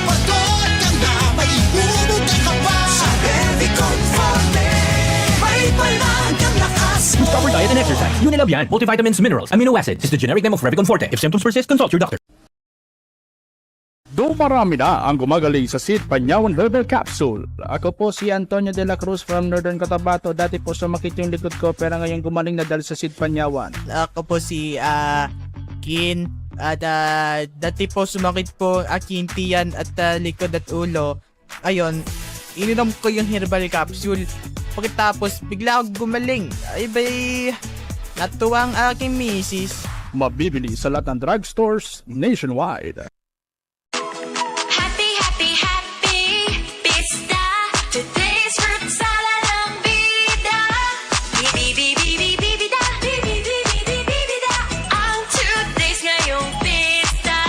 exercise. Unilab yan. Multivitamins, minerals, amino acids is the generic name of Revicon Forte. If symptoms persist, consult your doctor. Dumarami na ang gumagaling sa Sid Panyawan Verbal Capsule. Ako po si Antonio de la Cruz from Northern Cotabato. Dati po sumakit yung likod ko pero ngayon gumaling na dahil sa Sid Panyawan. Ako po si Kin. At dati po sumakit po aking tiyan at likod at ulo. Ayun, ininom ko yung herbal capsule. Pagkatapos bigla ako gumaling. Ay bay, natuwang aking misis. Mabibili sa lahat ng drugstores nationwide. Happy, happy, happy Pista. Today's fruit salad ang bida. Bibida. Bibida. Ang today's ngayong pista.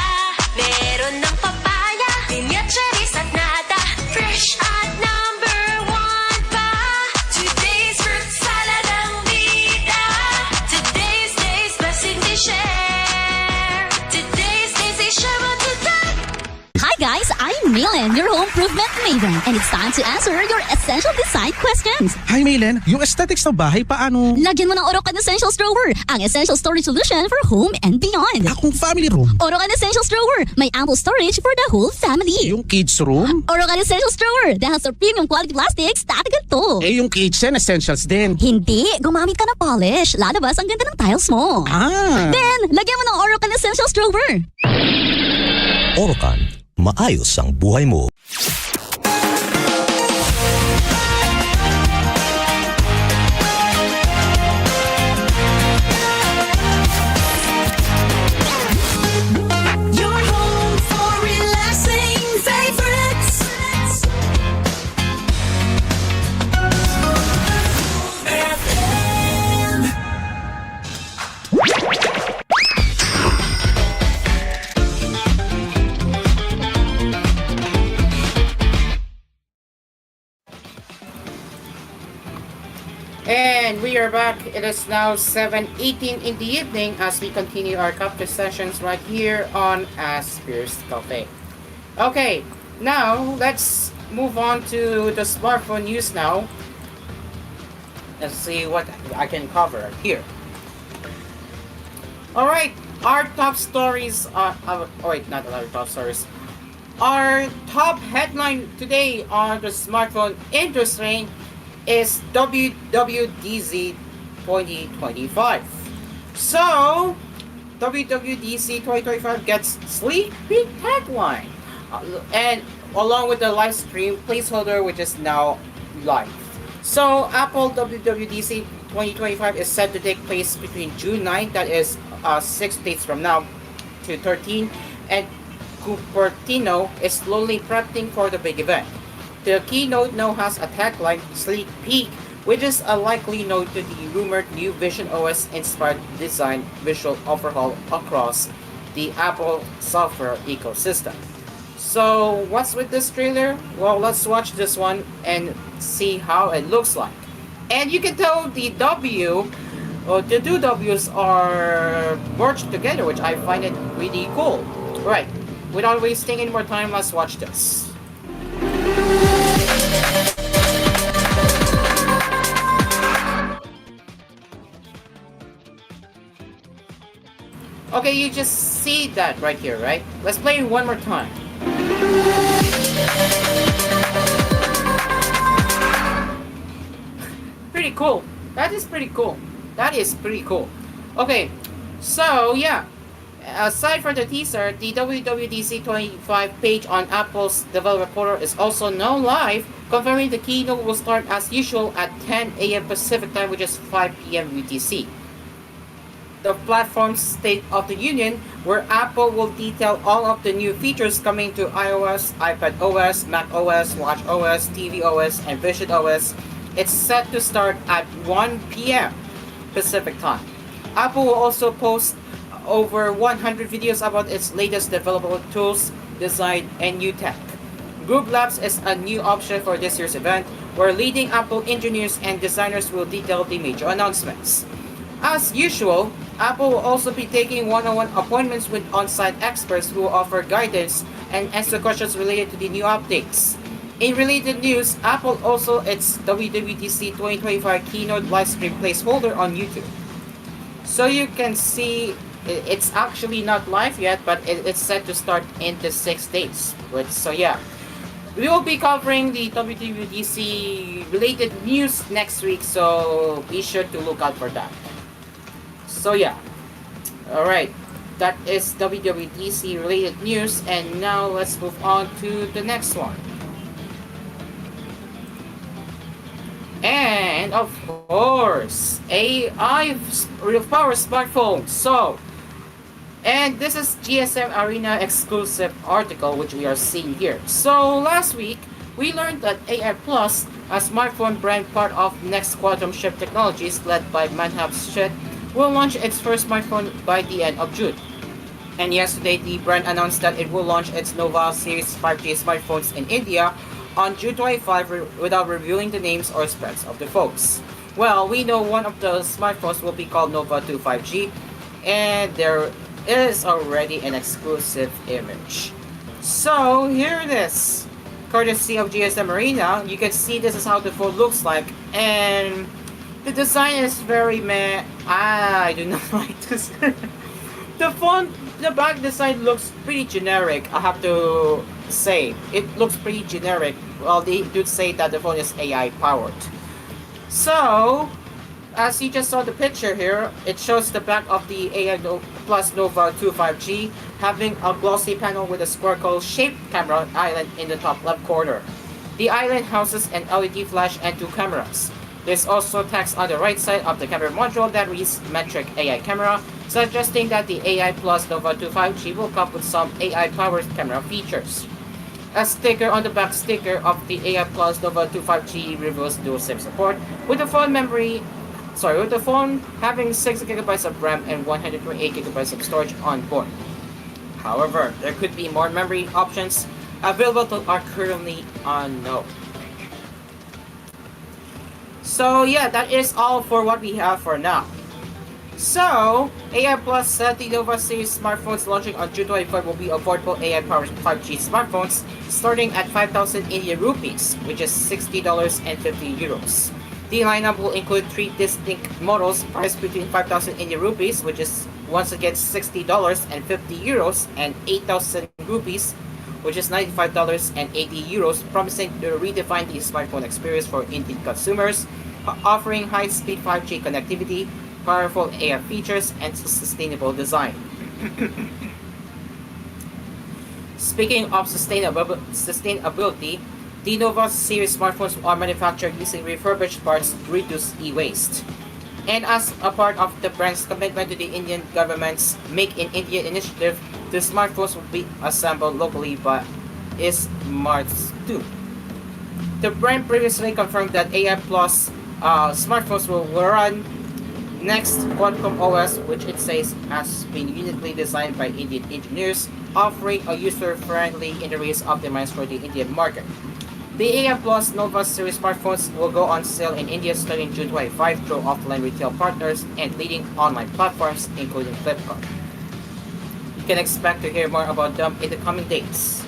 Meron ng papaya, pinya, cherries at nata. Fresh at number one pa. Today's fruit salad ang bida. Today's blessing to share. Today's they share what to do. Hi guys, I'm Milan, your home improvement maven, and it's time to answer your essential design questions. Hi Maylen, yung aesthetics ng bahay paano? Lagyan mo ng Orocan Essentials Drawer, ang essential storage solution for home and beyond. Akong family room. Orocan Essentials Drawer, may ample storage for the whole family. Yung kids room? Orocan Essentials Drawer, dahil sa premium quality plastics, tatagal to. Yung kitchen essentials din. Hindi, gumamit ka na polish. Lalabas ang ganda ng tiles mo. Then, lagyan mo ng Orocan Essentials Drawer. Orocan, maayos ang buhay mo. Your home for relaxing favorites. FM. And we are back. It is now 7:18 in the evening as we continue our cocktail sessions right here on Asphere's Cafe. Okay, now let's move on to the smartphone news now. Let's see what I can cover here. Alright, our top stories are... not our top stories. Our top headline today on the smartphone industry is WWDC 2025. So, WWDC 2025 gets sleek peek tagline, and along with the live stream placeholder, which is now live. So, Apple WWDC 2025 is set to take place between June 9, that is 6 days from now, to 13, and Cupertino is slowly prepping for the big event. The keynote now has a tagline, Sleek Peek, which is a likely nod to the rumored new Vision OS inspired design visual overhaul across the Apple software ecosystem. So, what's with this trailer? Well, let's watch this one and see how it looks like. And you can tell the the two W's are merged together, which I find it really cool. Right, without wasting any more time, let's watch this. Okay, you just see that right here, right? Let's play it one more time. Pretty cool. That is pretty cool. That is pretty cool. Okay, so yeah. Aside from the teaser, the WWDC 25 page on Apple's developer portal is also now live, confirming the keynote will start as usual at 10 a.m. Pacific time, which is 5 p.m. UTC. The platform's State of the Union, where Apple will detail all of the new features coming to iOS, iPad OS, Mac OS, Watch OS, TV OS, and Vision OS. It's set to start at 1 p.m. Pacific time. Apple will also post over 100 videos about its latest developable tools, design, and new tech. Group Labs is a new option for this year's event, where leading Apple engineers and designers will detail the major announcements. As usual, Apple will also be taking one-on-one appointments with on-site experts who will offer guidance and answer questions related to the new updates. In related news, Apple also its WWDC 2025 keynote livestream placeholder on YouTube. So you can see it's actually not live yet, but it's set to start in the 6 days. So yeah, we will be covering the WWDC related news next week, so be sure to look out for that. So yeah, alright, that is WWDC related news, and now let's move on to the next one. And of course, AI power smartphones. And this is GSM Arena exclusive article which we are seeing here. So last week, we learned that AI Plus, a smartphone brand part of Next Quantum Chip Technologies led by Manhab Sheth, will launch its first smartphone by the end of June. And yesterday, the brand announced that it will launch its Nova Series 5G smartphones in India on June 25 without revealing the names or specs of the phones. Well, we know one of the smartphones will be called Nova 2 5G, and there is already an exclusive image. So here it is. Courtesy of GSM Arena, you can see this is how the phone looks like, and the design is very meh. I do not like this. The back design looks pretty generic, I have to say. It looks pretty generic. Well, they do say that the phone is AI powered. So, as you just saw the picture here, it shows the back of the AI Plus Nova 2 5G having a glossy panel with a squircle-shaped camera island in the top left corner. The island houses an LED flash and 2 cameras. There's also text on the right side of the camera module that reads Metric AI Camera, suggesting that the AI Plus Nova 2 5G will come with some AI-powered camera features. A sticker on the back sticker of the AI Plus Nova 2 5G reveals dual SIM support, with the phone having 6GB of RAM and 128GB of storage on board. However, there could be more memory options available that are currently unknown. So yeah, that is all for what we have for now. So, AI Plus said the Nova series smartphones launching on June 25 will be affordable AI-powered 5G smartphones starting at 5,000 Indian rupees, which is €60.50. The lineup will include 3 distinct models priced between 5,000 Indian rupees, which is once again €60.50, and 8,000 rupees, which is €95.80, promising to redefine the smartphone experience for Indian consumers, offering high-speed 5G connectivity, powerful AI features, and sustainable design. Speaking of sustainability, the Nova series smartphones are manufactured using refurbished parts to reduce e-waste. And as a part of the brand's commitment to the Indian government's Make in India initiative, the smartphones will be assembled locally by Ismarts 2. The brand previously confirmed that AI Plus smartphones will run Next Quantum OS, which it says has been uniquely designed by Indian engineers, offering a user-friendly interface optimized for the Indian market. The AI Plus Nova series smartphones will go on sale in India starting June 25 through offline retail partners and leading online platforms, including Flipkart. You can expect to hear more about them in the coming days.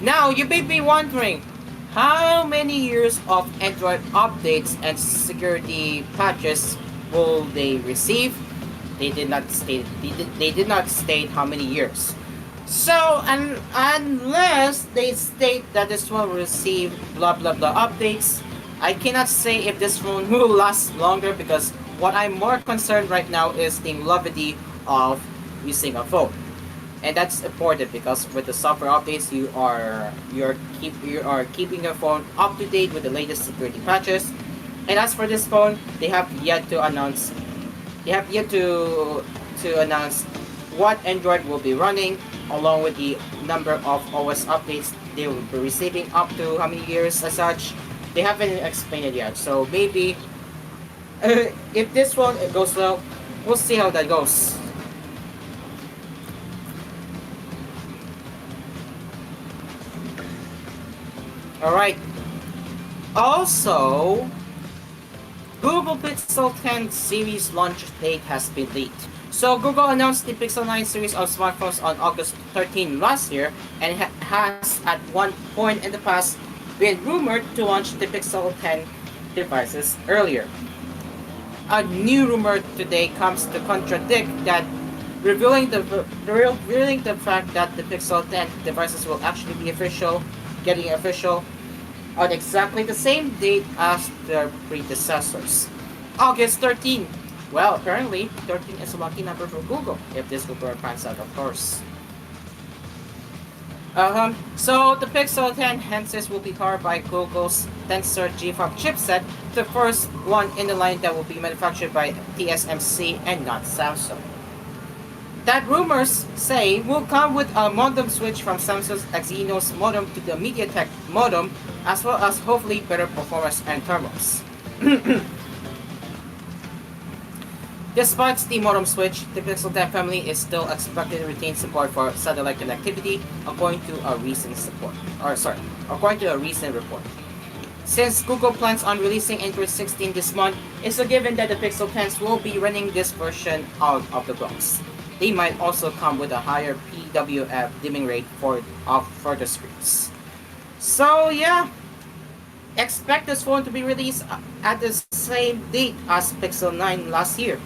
Now, you may be wondering, how many years of Android updates and security patches will they receive? They did not state. They did not state how many years. So, unless they state that this phone will receive blah blah blah updates, I cannot say if this phone will last longer, because what I'm more concerned right now is the longevity of using a phone, and that's important because with the software updates, you are keeping your phone up to date with the latest security patches. And as for this phone, they have yet to announce what Android will be running, along with the number of OS updates they will be receiving up to how many years as such. They haven't explained it yet. So maybe if this one goes well, we'll see how that goes. Alright. Also, Google Pixel 10 series launch date has been leaked. So Google announced the Pixel 9 series of smartphones on August 13 last year, and has at one point in the past been rumored to launch the Pixel 10 devices earlier. a new rumor today comes to contradict that, revealing the fact that the Pixel 10 devices will actually be getting official on exactly the same date as their predecessors, August 13. Well, apparently 13 is a lucky number for Google, if this rumor pans out, of course. So the Pixel 10 handsets will be powered by Google's Tensor G5 chipset, the first one in the line that will be manufactured by TSMC and not Samsung. That rumors say will come with a modem switch from Samsung's Exynos modem to the MediaTek modem, as well as hopefully better performance and thermals. Despite the modem switch, the Pixel 10 family is still expected to retain support for satellite connectivity, according to a recent report. Since Google plans on releasing Android 16 this month, it's a given that the Pixel 10s will be running this version out of the box. They might also come with a higher PWF dimming rate for the screens. So yeah, expect this phone to be released at the same date as Pixel 9 last year.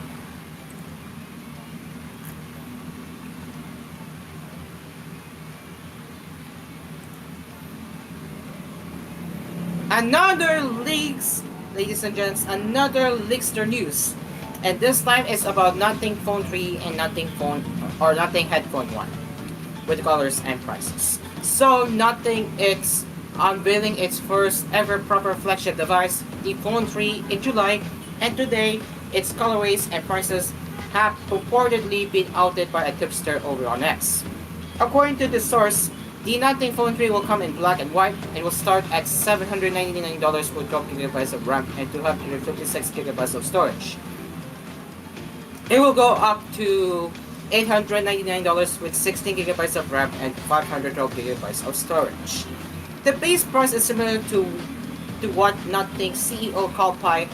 Ladies and gents, another Leakster news. And this time it's about Nothing Phone 3 and Nothing Headphone 1 with colors and prices. So Nothing is unveiling its first ever proper flagship device, the Phone 3, in July, and today its colorways and prices have purportedly been outed by a tipster over on X. According to the source, the Nothing Phone 3 will come in black and white and will start at $799 with 12GB of RAM and 256GB of storage. It will go up to $899 with 16GB of RAM and 512GB of storage. The base price is similar to what Nothing CEO called Pi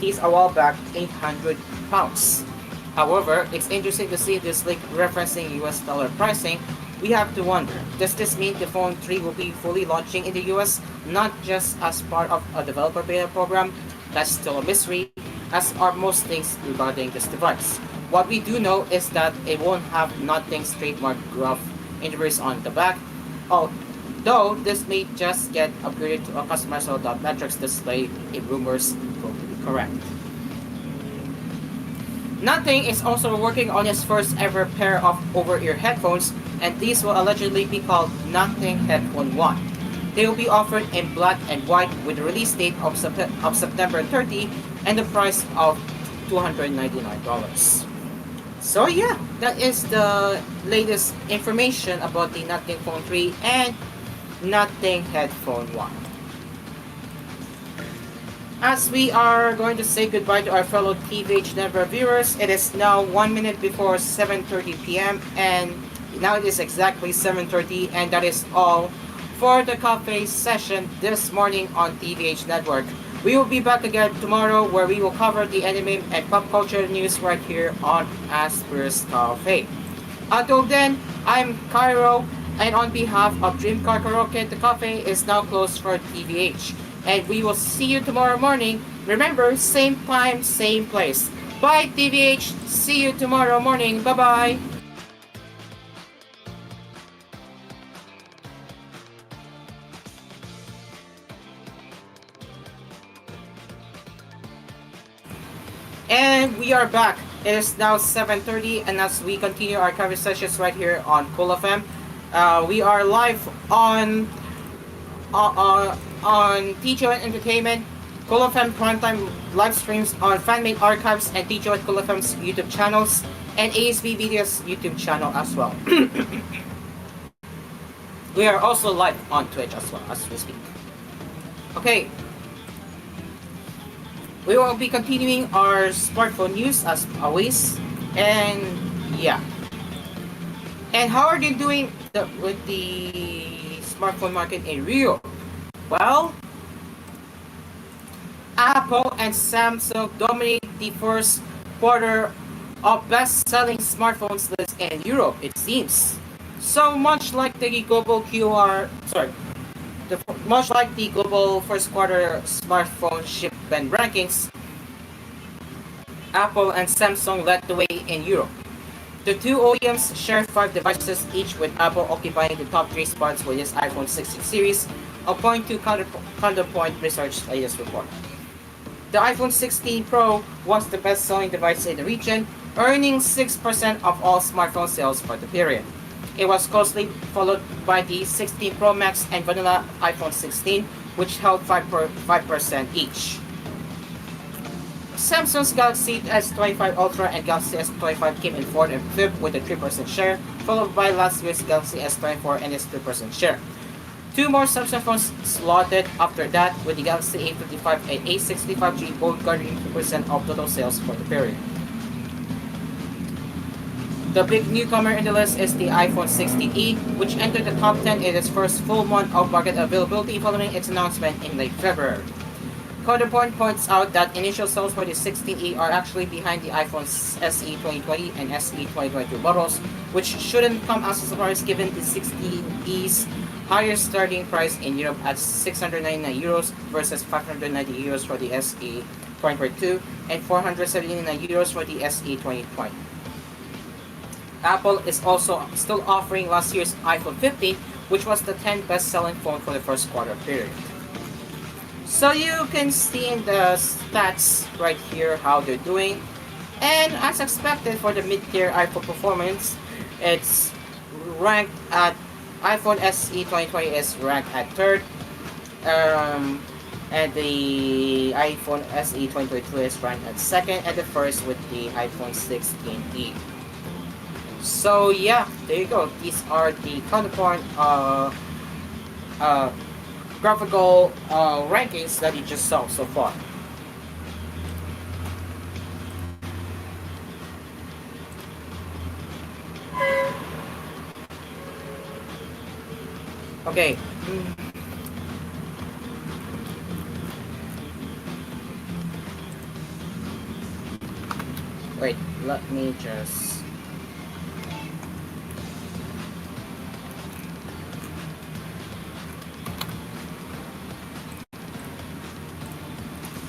teased a while back, £800. However, it's interesting to see this leak referencing US dollar pricing. We have to wonder, does this mean the Phone 3 will be fully launching in the US, not just as part of a developer beta program? That's still a mystery, as are most things regarding this device. What we do know is that it won't have Nothing's trademark graph interface on the back, although this may just get upgraded to a customizable dot matrix display if rumors will be correct. Nothing is also working on its first ever pair of over-ear headphones, and these will allegedly be called Nothing Headphone 1. They will be offered in black and white with a release date of September 30 and the price of $299. So yeah, that is the latest information about the Nothing Phone 3 and Nothing Headphone 1. As we are going to say goodbye to our fellow TVH Network viewers, it is now 1 minute before 7:30 p.m. and now it is exactly 7:30, and that is all for the cafe session this morning on TVH Network. We will be back again tomorrow where we will cover the anime and pop culture news right here on Asphere's Cafe. Until then, I'm Cairo, and on behalf of Dream Car Karaoke, the cafe is now closed for TVH. And we will see you tomorrow morning. Remember, same time, same place. Bye TVH, see you tomorrow morning. Bye-bye. And we are back. It is now 7:30, and as we continue our coverage sessions right here on Cool FM, we are live on TGO Entertainment, Cool FM Primetime live streams on Fanmade Archives and TGO at Cool FM's YouTube channels, and ASB Media's YouTube channel as well. We are also live on Twitch as well as we speak. Okay. We will be continuing our smartphone news as always, and yeah. And how are they doing with the smartphone market in Rio? Well, Apple and Samsung dominate the first quarter of best-selling smartphones list in Europe, it seems. So much like the global global first quarter smartphone shipment rankings, Apple and Samsung led the way in Europe. The two OEMs share 5 devices each, with Apple occupying the top 3 spots with its iPhone 16 series, according to Counterpoint Research's latest report. The iPhone 16 Pro was the best-selling device in the region, earning 6% of all smartphone sales for the period. It was closely followed by the 16 Pro Max and vanilla iPhone 16, which held 5% each. Samsung's Galaxy S25 Ultra and Galaxy S25 came in 4th and 5th with a 3% share, followed by last year's Galaxy S24 and its 3% share. Two more Samsung phones slotted after that, with the Galaxy A55 and A65G both garnering 2% of total sales for the period. The big newcomer in the list is the iPhone 16e, which entered the top 10 in its first full month of market availability following its announcement in late February. Counterpoint points out that initial sales for the 16e are actually behind the iPhone SE 2020 and SE 2022 models, which shouldn't come as a surprise given the 16e's higher starting price in Europe at €699 versus €590 for the SE 2022 and €479 for the SE 2020. Apple is also still offering last year's iPhone 15, which was the 10th best-selling phone for the first quarter period. So you can see in the stats right here how they're doing. And as expected for the mid-tier iPhone performance, it's ranked at iPhone SE 2020 is ranked at 3rd. And the iPhone SE 2022 is ranked at 2nd, and the first with the iPhone 16e. So yeah, there you go. These are the Counterpoint graphical rankings that you just saw so far. Okay. Wait, let me just...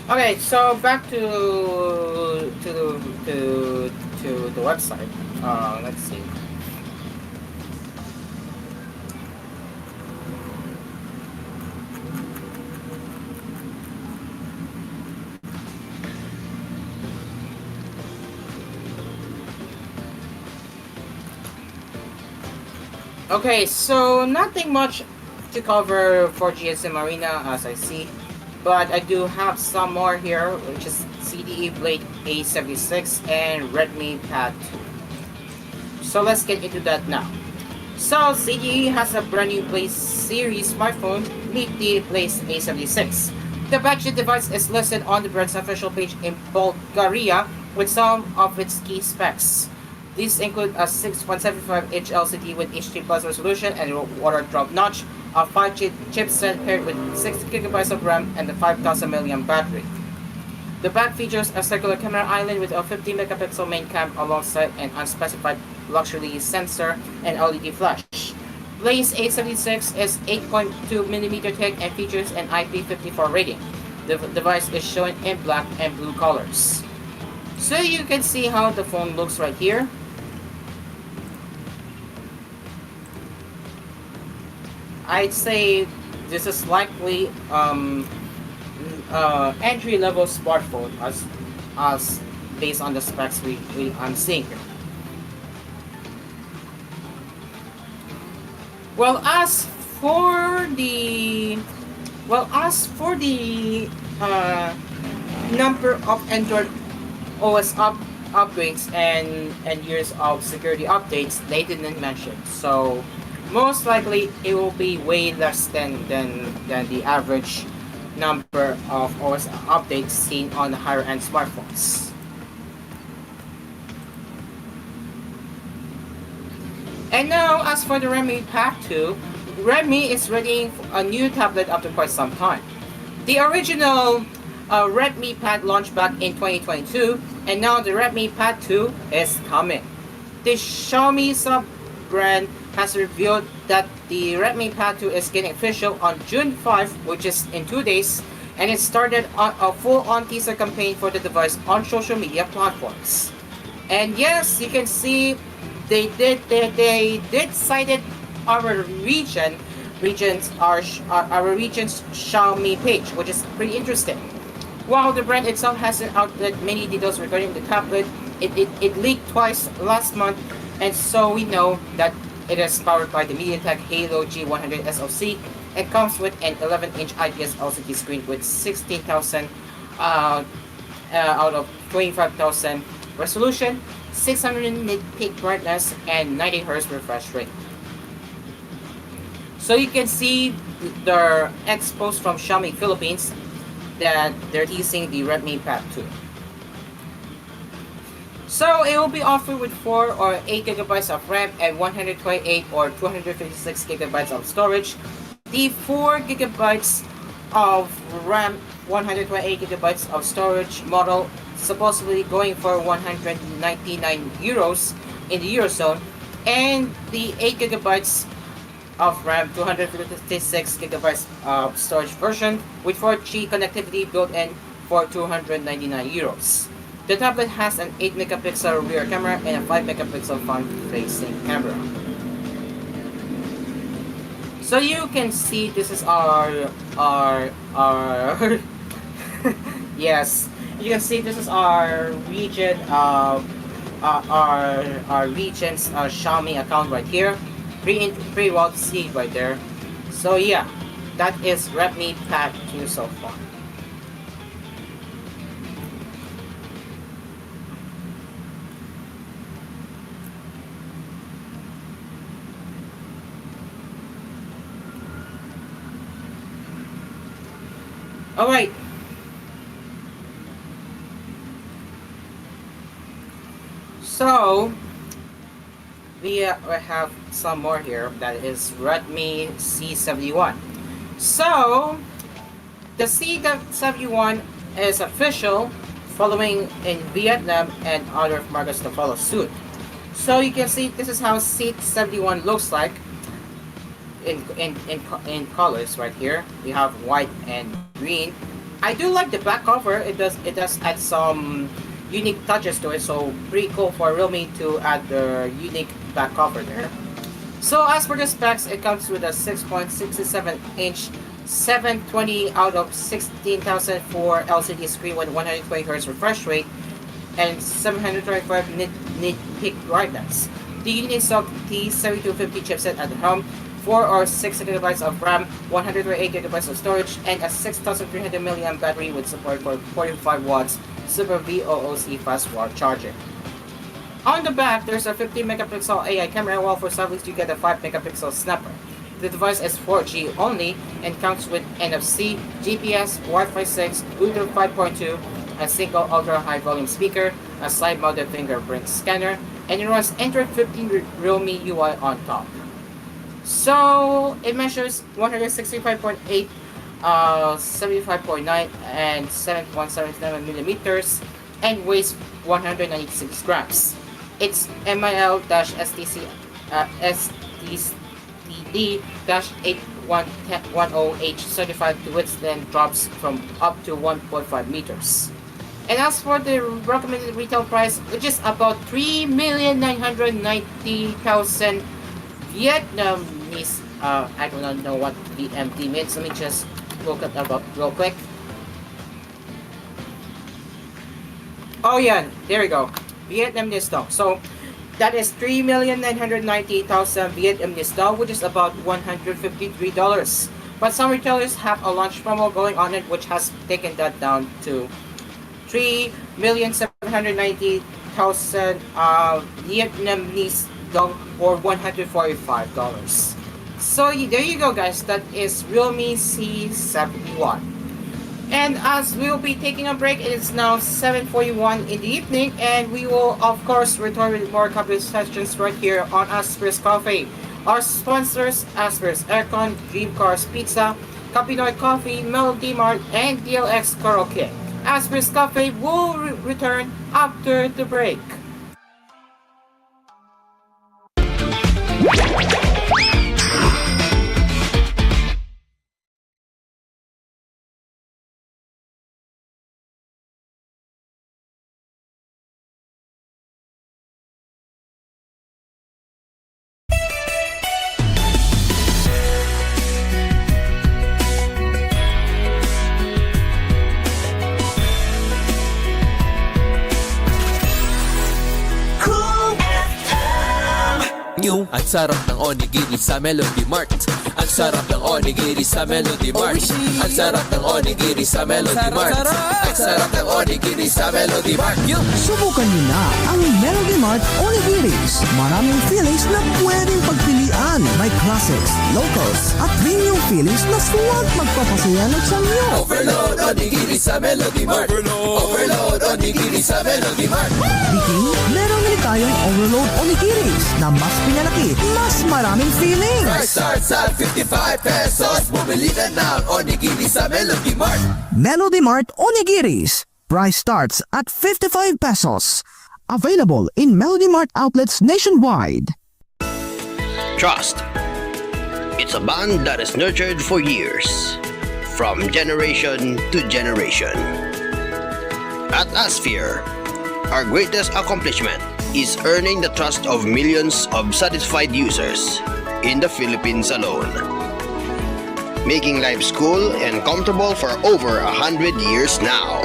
Okay, so back to the website. Let's see. Okay, so nothing much to cover for GSM Arena as I see. But I do have some more here, which is CDE Blade A76 and Redmi Pad 2. So let's get into that now. So CDE has a brand new Blade series smartphone, meet the Blade A76. The budget device is listed on the brand's official page in Bulgaria with some of its key specs. These include a 6.75-inch LCD with HD Plus resolution and a water drop notch, a 5G chipset paired with 60GB of RAM and a 5000 mAh battery. The back features a circular camera island with a 50-megapixel main cam alongside an unspecified luxury sensor and LED flash. Blaze A76 is 8.2mm thick and features an IP54 rating. The device is shown in black and blue colors. So you can see how the phone looks right here. I'd say this is likely entry-level smartphone as based on the specs I'm seeing here. Well, as for the number of Android OS upgrades and years of security updates, they didn't mention. So most likely it will be way less than the average number of OS updates seen on higher end smartphones. And now, as for the Redmi Pad 2, Redmi is readying a new tablet after quite some time. The original Redmi Pad launched back in 2022, and now the Redmi Pad 2 is coming. The Xiaomi sub-brand has revealed that the Redmi Pad 2 is getting official on June 5, which is in 2 days, and it started a full-on teaser campaign for the device on social media platforms. And yes, you can see they did cited our our region's Xiaomi page, which is pretty interesting. While the brand itself hasn't outlet many details regarding the tablet, it leaked twice last month, and so we know that it is powered by the MediaTek Halo G100 SoC and comes with an 11-inch IPS LCD screen with 16,000 out of 25,000 resolution, 600 nit peak brightness, and 90 Hz refresh rate. So you can see the expos from Xiaomi Philippines that they're teasing the Redmi Pad 2. So it will be offered with 4 or 8 gigabytes of RAM and 128 or 256 gigabytes of storage. The 4 gigabytes of RAM, 128 gigabytes of storage model supposedly going for 199 euros in the Eurozone, and the 8 gigabytes of RAM, 256 gigabytes of storage version with 4G connectivity built in for 299 euros. The tablet has an 8 megapixel rear camera and a 5 megapixel front-facing camera. So you can see this is our yes, you can see this is our region our region's Xiaomi account right here. Pretty well to see right there. So yeah, that is Redmi Pad 2 so far. Alright. So we have some more here. That is Redmi C71. So the C71 is official, following in Vietnam and other markets to follow suit. So you can see this is how C71 looks like in colors right here. We have white and green. I do like the back cover. It does add some unique touches to it, so pretty cool for Realme to add the unique back cover there. So as for the specs, it comes with a 6.67 inch 720 out of 16,004 LCD screen with 120 Hz refresh rate and 725 nit peak brightness. The Unisoc T7250 chipset at home, 4 or 6 gigabytes of RAM, 128 gigabytes of storage, and a 6,300 mAh battery with support for 45 watts Super VOOC fast wall charging. On the back, there's a 50 megapixel AI camera, while for selfies you get a 5 megapixel snapper. The device is 4G only and comes with NFC, GPS, Wi-Fi 6, Bluetooth 5.2, a single ultra high volume speaker, a side mounted fingerprint scanner, and it runs Android 15 Realme UI on top. So it measures 165.8, 75.9, and 7.77 millimeters, and weighs 196 grams. It's MIL-STCD-8110H certified to withstand drops from up to 1.5 meters. And as for the recommended retail price, which is about 3,990,000 Vietnamese, I don't know what VMT means. Let me just look at about real quick. Oh yeah, there we go. Vietnamese dong. So that is 3,990,000 Vietnamese dong, which is about $153. But some retailers have a launch promo going on it, which has taken that down to 3,790,000 Vietnamese dong or $145. So there you go, guys. That is Realme C71. And as we'll be taking a break, it is now 7:41 in the evening, and we will of course return with more coffee sessions right here on Asphere's Coffee. Our sponsors: Asphere's Aircon, Dream Cars Pizza, Capinoy Coffee, Melody Mart, and DLX Karaoke. Asphere's Coffee will return after the break. Ang sarap ng onigiri sa Melody Mart. Ang sarap ng onigiri sa Melody Mart. Ang sarap ng onigiri sa Melody Mart. Ang sarap ng onigiri sa Melody Mart. Subukan niyo na ang Melody Mart Onigiris. Maraming fillings na pwedeng pagpilian. May classics, locals, at premium fillings na suwag magpapasaya ng samyo. Overload onigiri sa Melody Mart. Overload onigiri sa Melody Mart. Biking, meron rin tayong Overload Onigiris na mas pinalaki, mas maraming fillings. Price starts at 55 pesos. Bumili na ng onigiri sa Melody Mart. Melody Mart Onigiris. Price starts at 55 pesos. Available in Melody Mart outlets nationwide. Trust. It's a bond that is nurtured for years, from generation to generation. At Asphere, our greatest accomplishment is earning the trust of millions of satisfied users in the Philippines alone. Making life cool and comfortable for over 100 years now.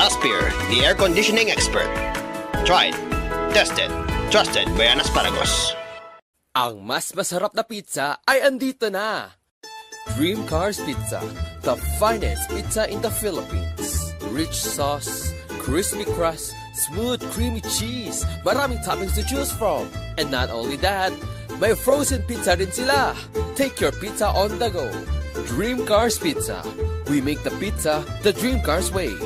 Asphere, the air conditioning expert. Tried, tested, trusted by an asparagus. Ang mas masarap na pizza ay andito na. Dream Cars Pizza, the finest pizza in the Philippines. Rich sauce, crispy crust, smooth creamy cheese, maraming toppings to choose from. And not only that, may frozen pizza rin sila. Take your pizza on the go. Dream Cars Pizza. We make the pizza the Dream Cars way.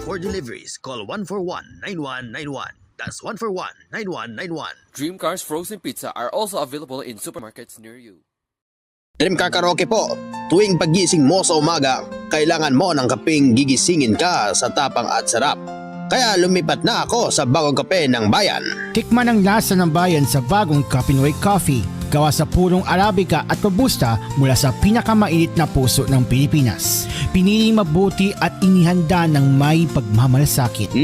For deliveries, call 141-9191. That's 141-9191. Dream Cars Frozen Pizza are also available in supermarkets near you. Dream Car Karaoke po. Tuwing pagising mo sa umaga, kailangan mo ng kapeng gigisingin ka sa tapang at sarap. Kaya lumipat na ako sa bagong kape ng bayan. Tikman ang lasa ng bayan sa bagong Kapinoy Coffee. Gawa sa purong Arabica at Robusta mula sa pinakamainit na puso ng Pilipinas. Piniling mabuti at inihanda ng may pagmamalasakit.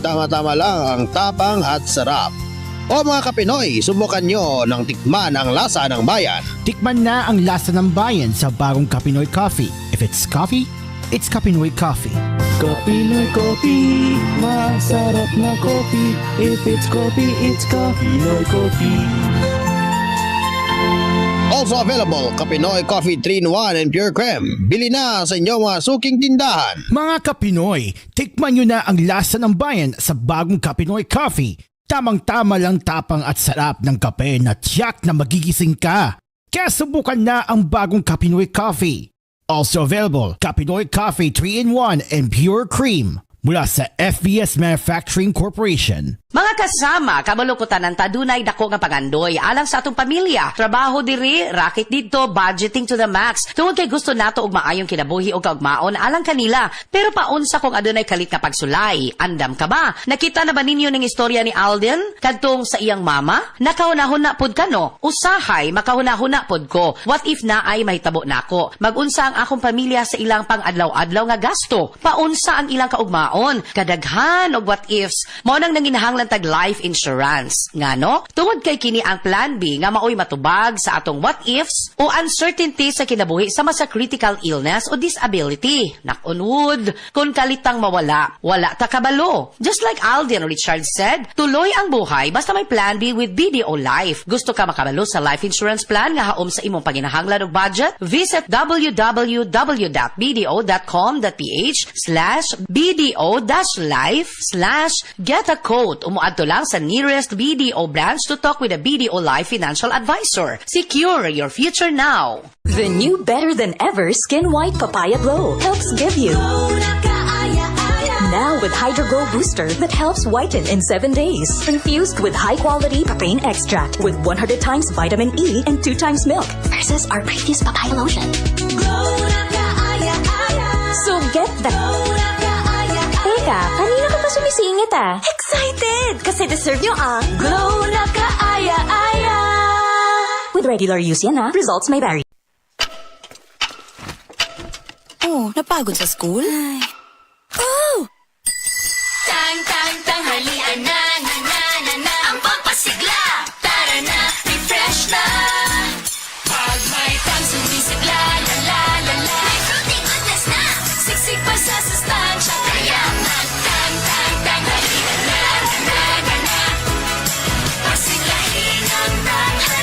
Tama-tama lang ang tapang at sarap. O mga Kapinoy, subukan nyo ng tikman ang lasa ng bayan. Tikman na ang lasa ng bayan sa bagong Kapinoy Coffee. If it's coffee, it's Kapinoy Coffee. Kapinoy Coffee, masarap na coffee. If it's coffee, it's Kapinoy Coffee. Also available, Kapinoy Coffee 3-in-1 and Pure Creme. Bili na sa inyong mga suking tindahan. Mga Kapinoy, tikman nyo na ang lasa ng bayan sa bagong Kapinoy Coffee. Tamang-tama lang tapang at sarap ng kape na tiyak na magigising ka. Kaya subukan na ang bagong Kapinoy Coffee. Also available, Kapinoy Coffee 3-in-1 and Pure Cream mula sa FBS Manufacturing Corporation. Mga kasama, kamalukutan ng tadunay dako nga pagandoy alang sa atong pamilya. Trabaho diri, racket dito, budgeting to the max. Tungod kay gusto nato og maayong kinabuhi o kaugmaon alang kanila. Pero paunsa kung adunay kalit nga pagsulay. Andam ka ba? Nakita na ba ninyo ning istorya ni Alden kadtong sa iyang mama? Nakahuna-huna pod kano? Usahay makahuna-huna pod ko. What if na ay mahitabo nako? Magunsa ang akong pamilya sa ilang pang-adlaw-adlaw nga gasto? Paunsa ang ilang kaugmaon? Kadaghan og what ifs. Mao nang nanginahanglan tag life insurance. Ngano? Tungod kay kini ang plan B nga maoy matubag sa atong what ifs o uncertainty sa kinabuhi sama sa critical illness o disability. Knock on wood, kung kalitang mawala, wala ta kabalo. Just like Alden Richard said, tuloy ang buhay basta may plan B with BDO Life. Gusto ka makabalo sa life insurance plan nga haom sa imong panginahanglan og budget? Visit www.bdo.com.ph/BDO-life/get a quote. Umuadto lang sa nearest BDO branch to talk with a BDO Life financial advisor. Secure your future now. The new Better Than Ever Skin White Papaya Glow helps give you. Now with Hydro Glow Booster that helps whiten in 7 days. Infused with high-quality papain extract with 100 times vitamin E and 2 times milk versus our previous papaya lotion. So get that. Teka, kanina ka pa sumisingit ah. Excited! Kasi deserve nyo ang Glow na Kaaya-aya! With regular use yan ah. Results may vary. Oh, napagod sa school? Ay. Oh! Tanghalian na, ang pampasigla. Tara na, refresh na. Pag may tanso, bisigla, la. May fruity goodness na. Siksik pa sa sustansya. Kaya tanghalian na. Pasiglahin ang tanghalian.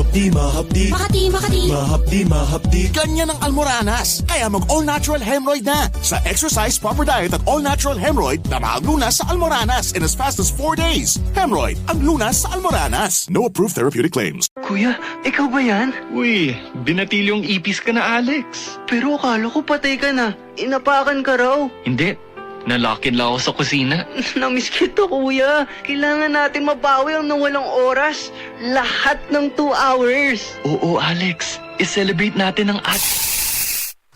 Mahapdi, mahapdi. Makati, Makati. Mahapdi, mahapdi. Ganyan ang Almoranas. Kaya mag all-natural hemorrhoid na. Sa exercise, proper diet at all-natural hemorrhoid na maaglunas sa Almoranas in as fast as 4 days. Hemorrhoid, ang lunas sa Almoranas. No approved therapeutic claims. Kuya, ikaw ba yan? Uy, binatilyong ipis ka na, Alex. Pero akala ko patay ka na. Inapakan ka raw. Hindi. Nalakin lang ako sa kusina. Namiss kita, kuya. Kailangan natin mabawi ang nawalang oras. Lahat ng 2 hours. Oo, Alex. I-celebrate natin ang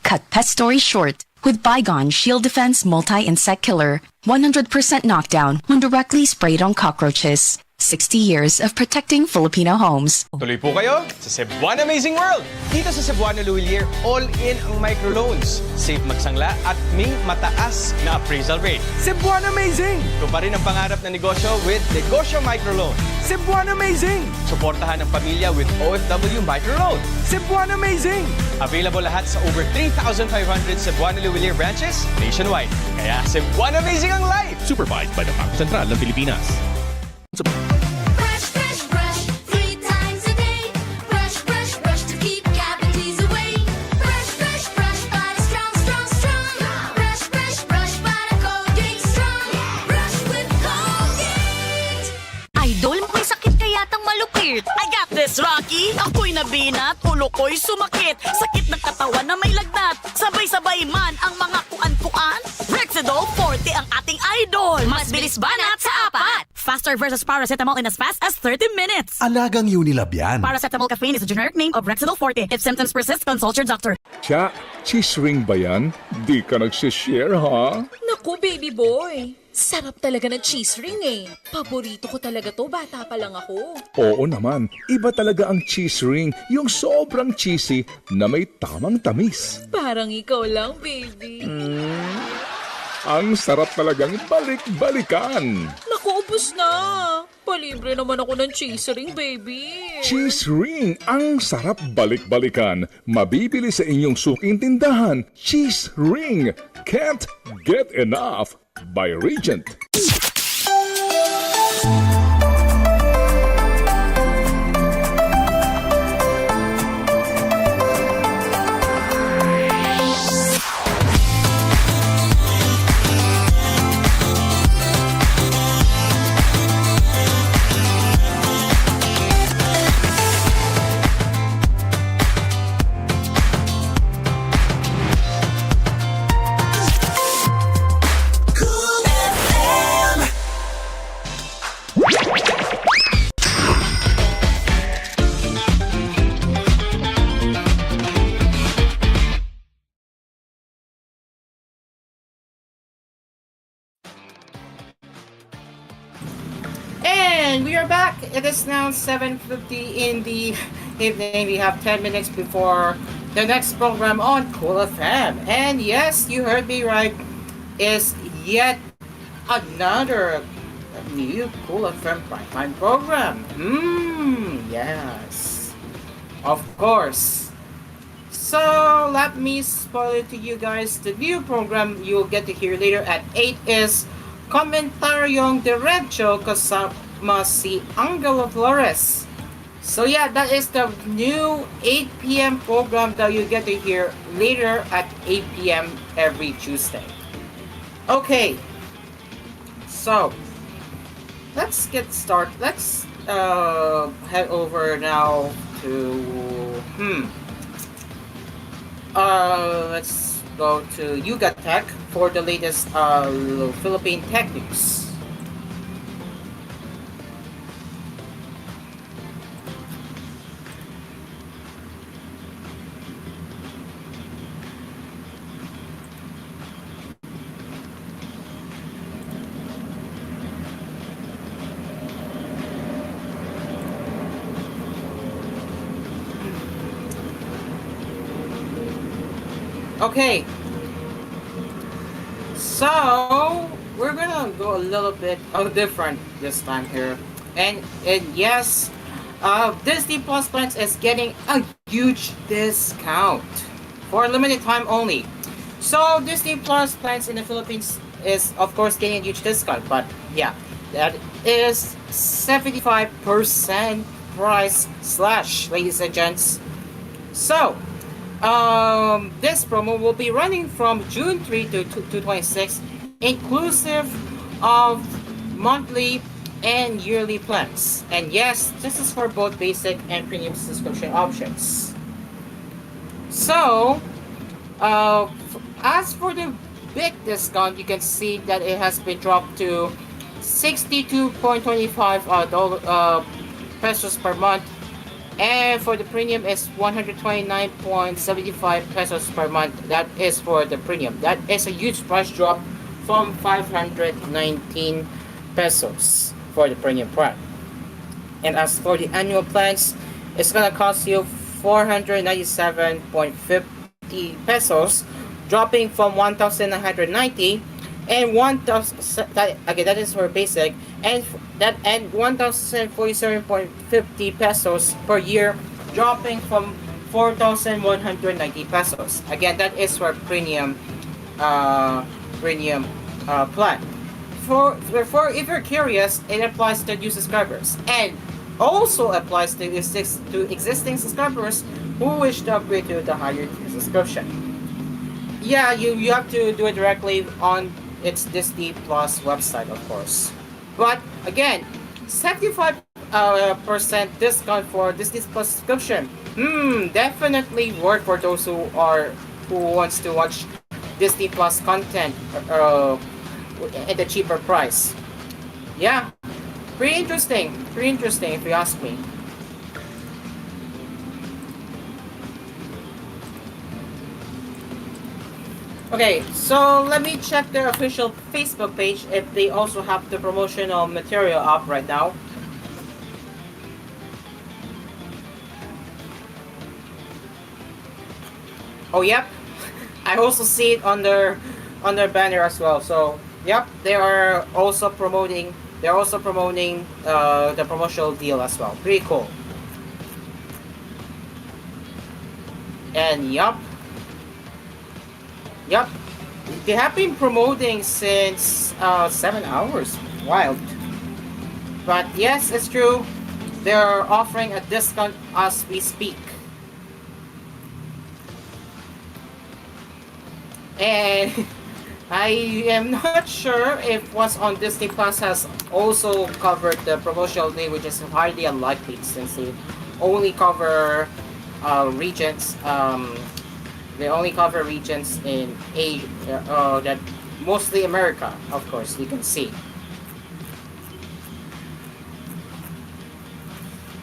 Cut pest story short with Bygone Shield Defense Multi-Insect Killer. 100% knockdown when directly sprayed on cockroaches. 60 years of protecting Filipino homes. Tuloy po kayo sa Cebuana Amazing World! Dito sa Cebuana Luwilier, all-in ang microloans. Safe magsangla at may mataas na appraisal rate. Cebuana Amazing! Tuparin ang pangarap na negosyo with Negosyo Microloan. Cebuana Amazing! Suportahan ang pamilya with OFW Microloan. Cebuana Amazing! Available lahat sa over 3,500 Cebuana Luwilier branches nationwide. Kaya Cebuana Amazing ang life! Supervised by the Bangko Sentral ng Pilipinas. Brush, brush, brush, 3 times a day. Brush, brush, brush to keep cavities away. Brush, brush, brush, body strong, strong, strong. Brush, brush, brush, body Colgate strong. Brush with Colgate. Idol, may sakit ka yatang malupit. I got this, Rocky. Ako'y nabinat, ulo ko'y sumakit. Sakit ng katawan na may lagnat. Sabay-sabay man ang mga kuan-kuan. Rexidol 40 ang ating idol. Mas bilis banat sa 4. Faster versus paracetamol in as fast as 30 minutes. Alagang Unilab yan. Paracetamol caffeine is a generic name of Rexidol 40. If symptoms persist, consult your doctor. Tja, cheese ring ba yan? Di ka nagsishare, ha? Naku, baby boy. Sarap talaga ng cheese ring eh. Paborito ko talaga to, bata pa lang ako. Oo naman, iba talaga ang cheese ring, yung sobrang cheesy na may tamang tamis. Parang ikaw lang, baby. Ang sarap talagang balik-balikan. Naku, ubos na. Palibre naman ako ng cheese ring, baby. Cheese ring, ang sarap balik-balikan. Mabibili sa inyong suking tindahan. Cheese ring, can't get enough. By Regent. And we are back. It is now 7:50 in the evening. We have 10 minutes before the next program on Cool FM. And yes, you heard me right. Is yet another new Cool FM primetime program. Yes. Of course. So let me spoil it to you guys. The new program you'll get to hear later at 8 is Komentaryong Diretso kasama si Angelo Flores. So yeah, that is the new 8 p.m. program that you get to hear later at 8 p.m. every Tuesday. Okay, so let's get started. Let's head over now to let's go to Yuga Tech for the latest Philippine tech news. Okay, so we're gonna go a little bit different this time here, and yes, Disney Plus plans is getting a huge discount for a limited time only. So Disney Plus plans in the Philippines is of course getting a huge discount, but yeah, that is 75% price slash, ladies and gents. So, this promo will be running from June 3 to 26, inclusive of monthly and yearly plans. And yes, this is for both basic and premium subscription options. So, as for the big discount, you can see that it has been dropped to 62.25 pesos per month, and for the premium is 129.75 pesos per month. That is for the premium. That is a huge price drop from 519 pesos for the premium plan. And as for the annual plans, it's gonna cost you 497.50 pesos, dropping from 1,990, and 1,000, that is for basic, and 1,047.50 pesos per year, dropping from 4,190 pesos. Again, that is for premium plan. For if you're curious, it applies to new subscribers and also applies to existing subscribers who wish to upgrade to the higher tier subscription. Yeah, you have to do it directly on its Disney Plus website, of course. But again, 75% discount for Disney Plus subscription. Definitely worth for those who wants to watch Disney Plus content at a cheaper price. Yeah, pretty interesting if you ask me. Okay, so let me check their official Facebook page if they also have the promotional material up right now. Oh, yep. I also see it on their banner as well. So, yep, they are also promoting. They're also promoting the promotional deal as well. Pretty cool. And yep, they have been promoting since 7 hours. Wild. But yes, it's true. They're offering a discount as we speak. And I am not sure if what's on Disney Plus has also covered the promotional day, which is highly unlikely since they only cover regions. They only cover regions in Asia, that mostly America, of course, you can see.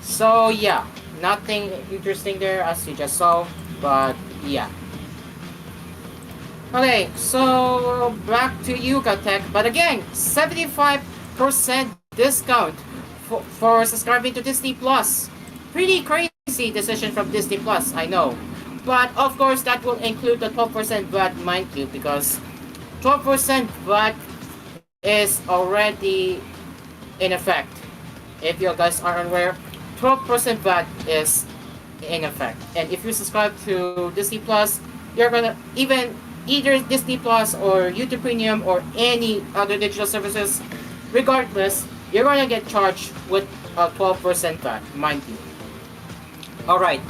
So yeah, nothing interesting there as you just saw, but yeah. Okay, so back to Yuka Tech, but again, 75% discount for subscribing to Disney Plus. Pretty crazy decision from Disney Plus, I know. But of course, that will include the 12% VAT, mind you, because 12% VAT is already in effect. If you guys are unaware, 12% VAT is in effect. And if you subscribe to Disney Plus, you're gonna either Disney Plus or YouTube Premium or any other digital services, regardless, you're gonna get charged with a 12% VAT, mind you. Alright,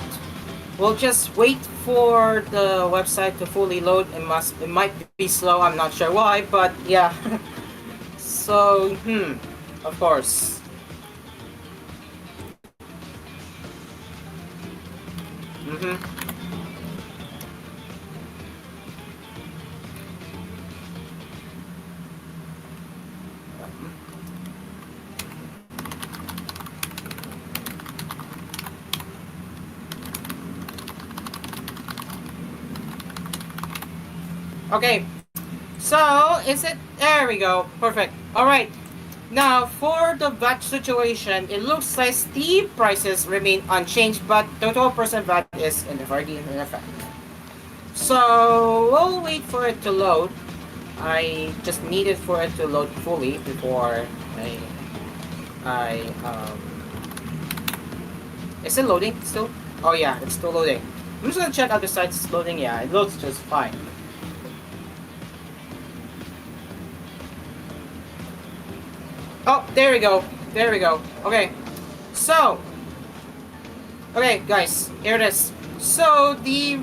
we'll just wait for the website to fully load. It might be slow, I'm not sure why, but yeah. So, of course. Okay, so is it? There we go. Perfect. All right. Now for the VAT situation, it looks like the prices remain unchanged, but the 12% VAT is already in effect. So we'll wait for it to load. I just needed for it to load fully before Is it loading still? Oh yeah, it's still loading. I'm just gonna check out the site's loading. Yeah, it looks just fine. Oh, there we go. There we go. Okay. So, Okay, guys, here it is. So the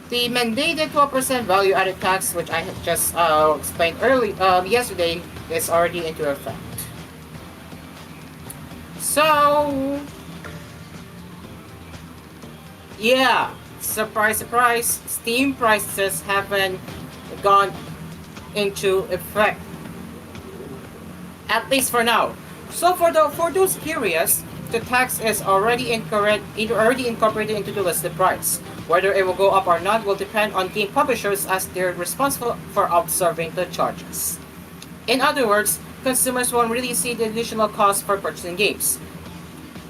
the mandated 12% value-added tax, which I had just explained early yesterday, is already into effect. So yeah, surprise, surprise, Steam prices haven't gone into effect, at least for now. So for those curious, the tax is already incorporated into the listed price. Whether it will go up or not will depend on game publishers as they're responsible for observing the charges. In other words, consumers won't really see the additional cost for purchasing games.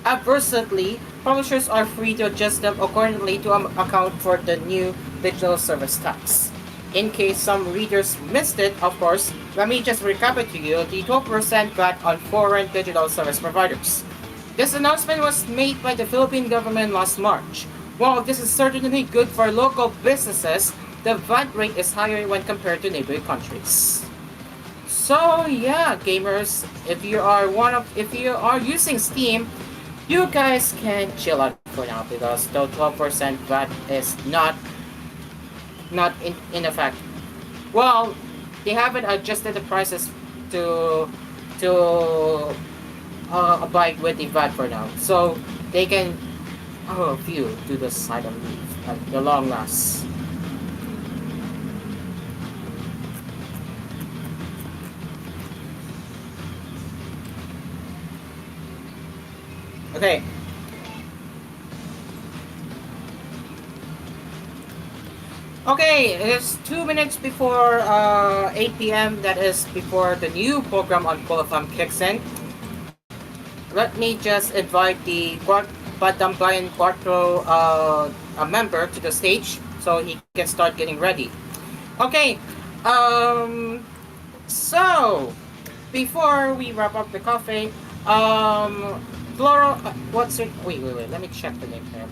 Adversely, publishers are free to adjust them accordingly to account for the new digital service tax. In case some readers missed it, of course, let me just recap it to you, the 12% VAT on foreign digital service providers. This announcement was made by the Philippine government last March. While this is certainly good for local businesses, the VAT rate is higher when compared to neighboring countries. So yeah, gamers, if you are using Steam, you guys can chill out for now because the 12% VAT is not in effect. Well, they haven't adjusted the prices to abide with the VAT for now, so they can view to the side of leave at the long last. Okay. Okay, it's 2 minutes before 8 p.m. That is before the new program on Colafam kicks in. Let me just invite the Badambayan Cuatro a member to the stage so he can start getting ready. Okay, so before we wrap up the cafe, Floro, what's it? Wait, let me check the name here.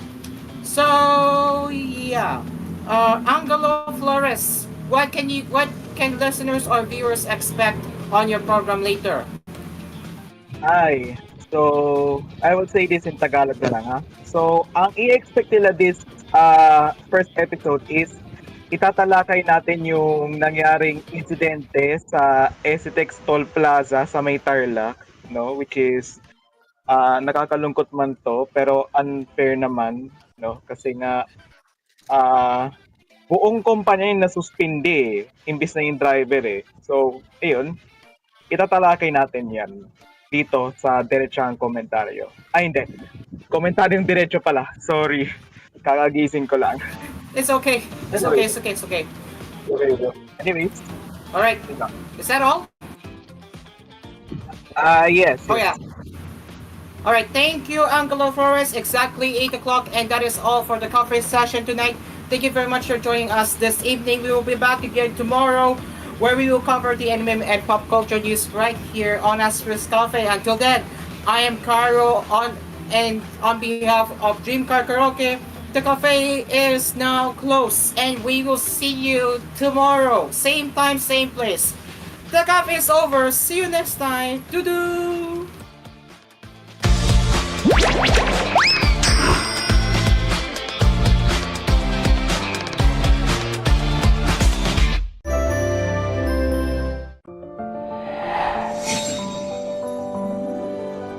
So yeah. Angelo Flores, what can listeners or viewers expect on your program later? Ay, so I will say this in Tagalog na lang ha. So, ang i-expect nila this first episode is itatalakay natin yung nangyaring insidente sa Esitex Toll Plaza sa May Tarlac, no, which is nakakalungkot man to pero unfair naman, no, kasi nga buong kumpanya yung nasuspindi imbis na yung driver eh. So, ayun, itatalakay natin yan dito sa diretsahang komentaryo. Ay, hindi. Komentaryong diretso pala. Sorry. Kakagising ko lang. It's okay. It's okay. It's okay. It's okay. Anyways. All right. Is that all? Yes. Oh yeah. All right. Thank you, Angelo Flores. Exactly 8 o'clock, and that is all for the conference session tonight. Thank you very much for joining us this evening. We will be back again tomorrow, where we will cover the anime and pop culture news right here on Asphere's Cafe. Until then, I am Caro on behalf of Dream Car Karaoke. The cafe is now closed, and we will see you tomorrow, same time, same place. The cafe is over. See you next time. Doo doo.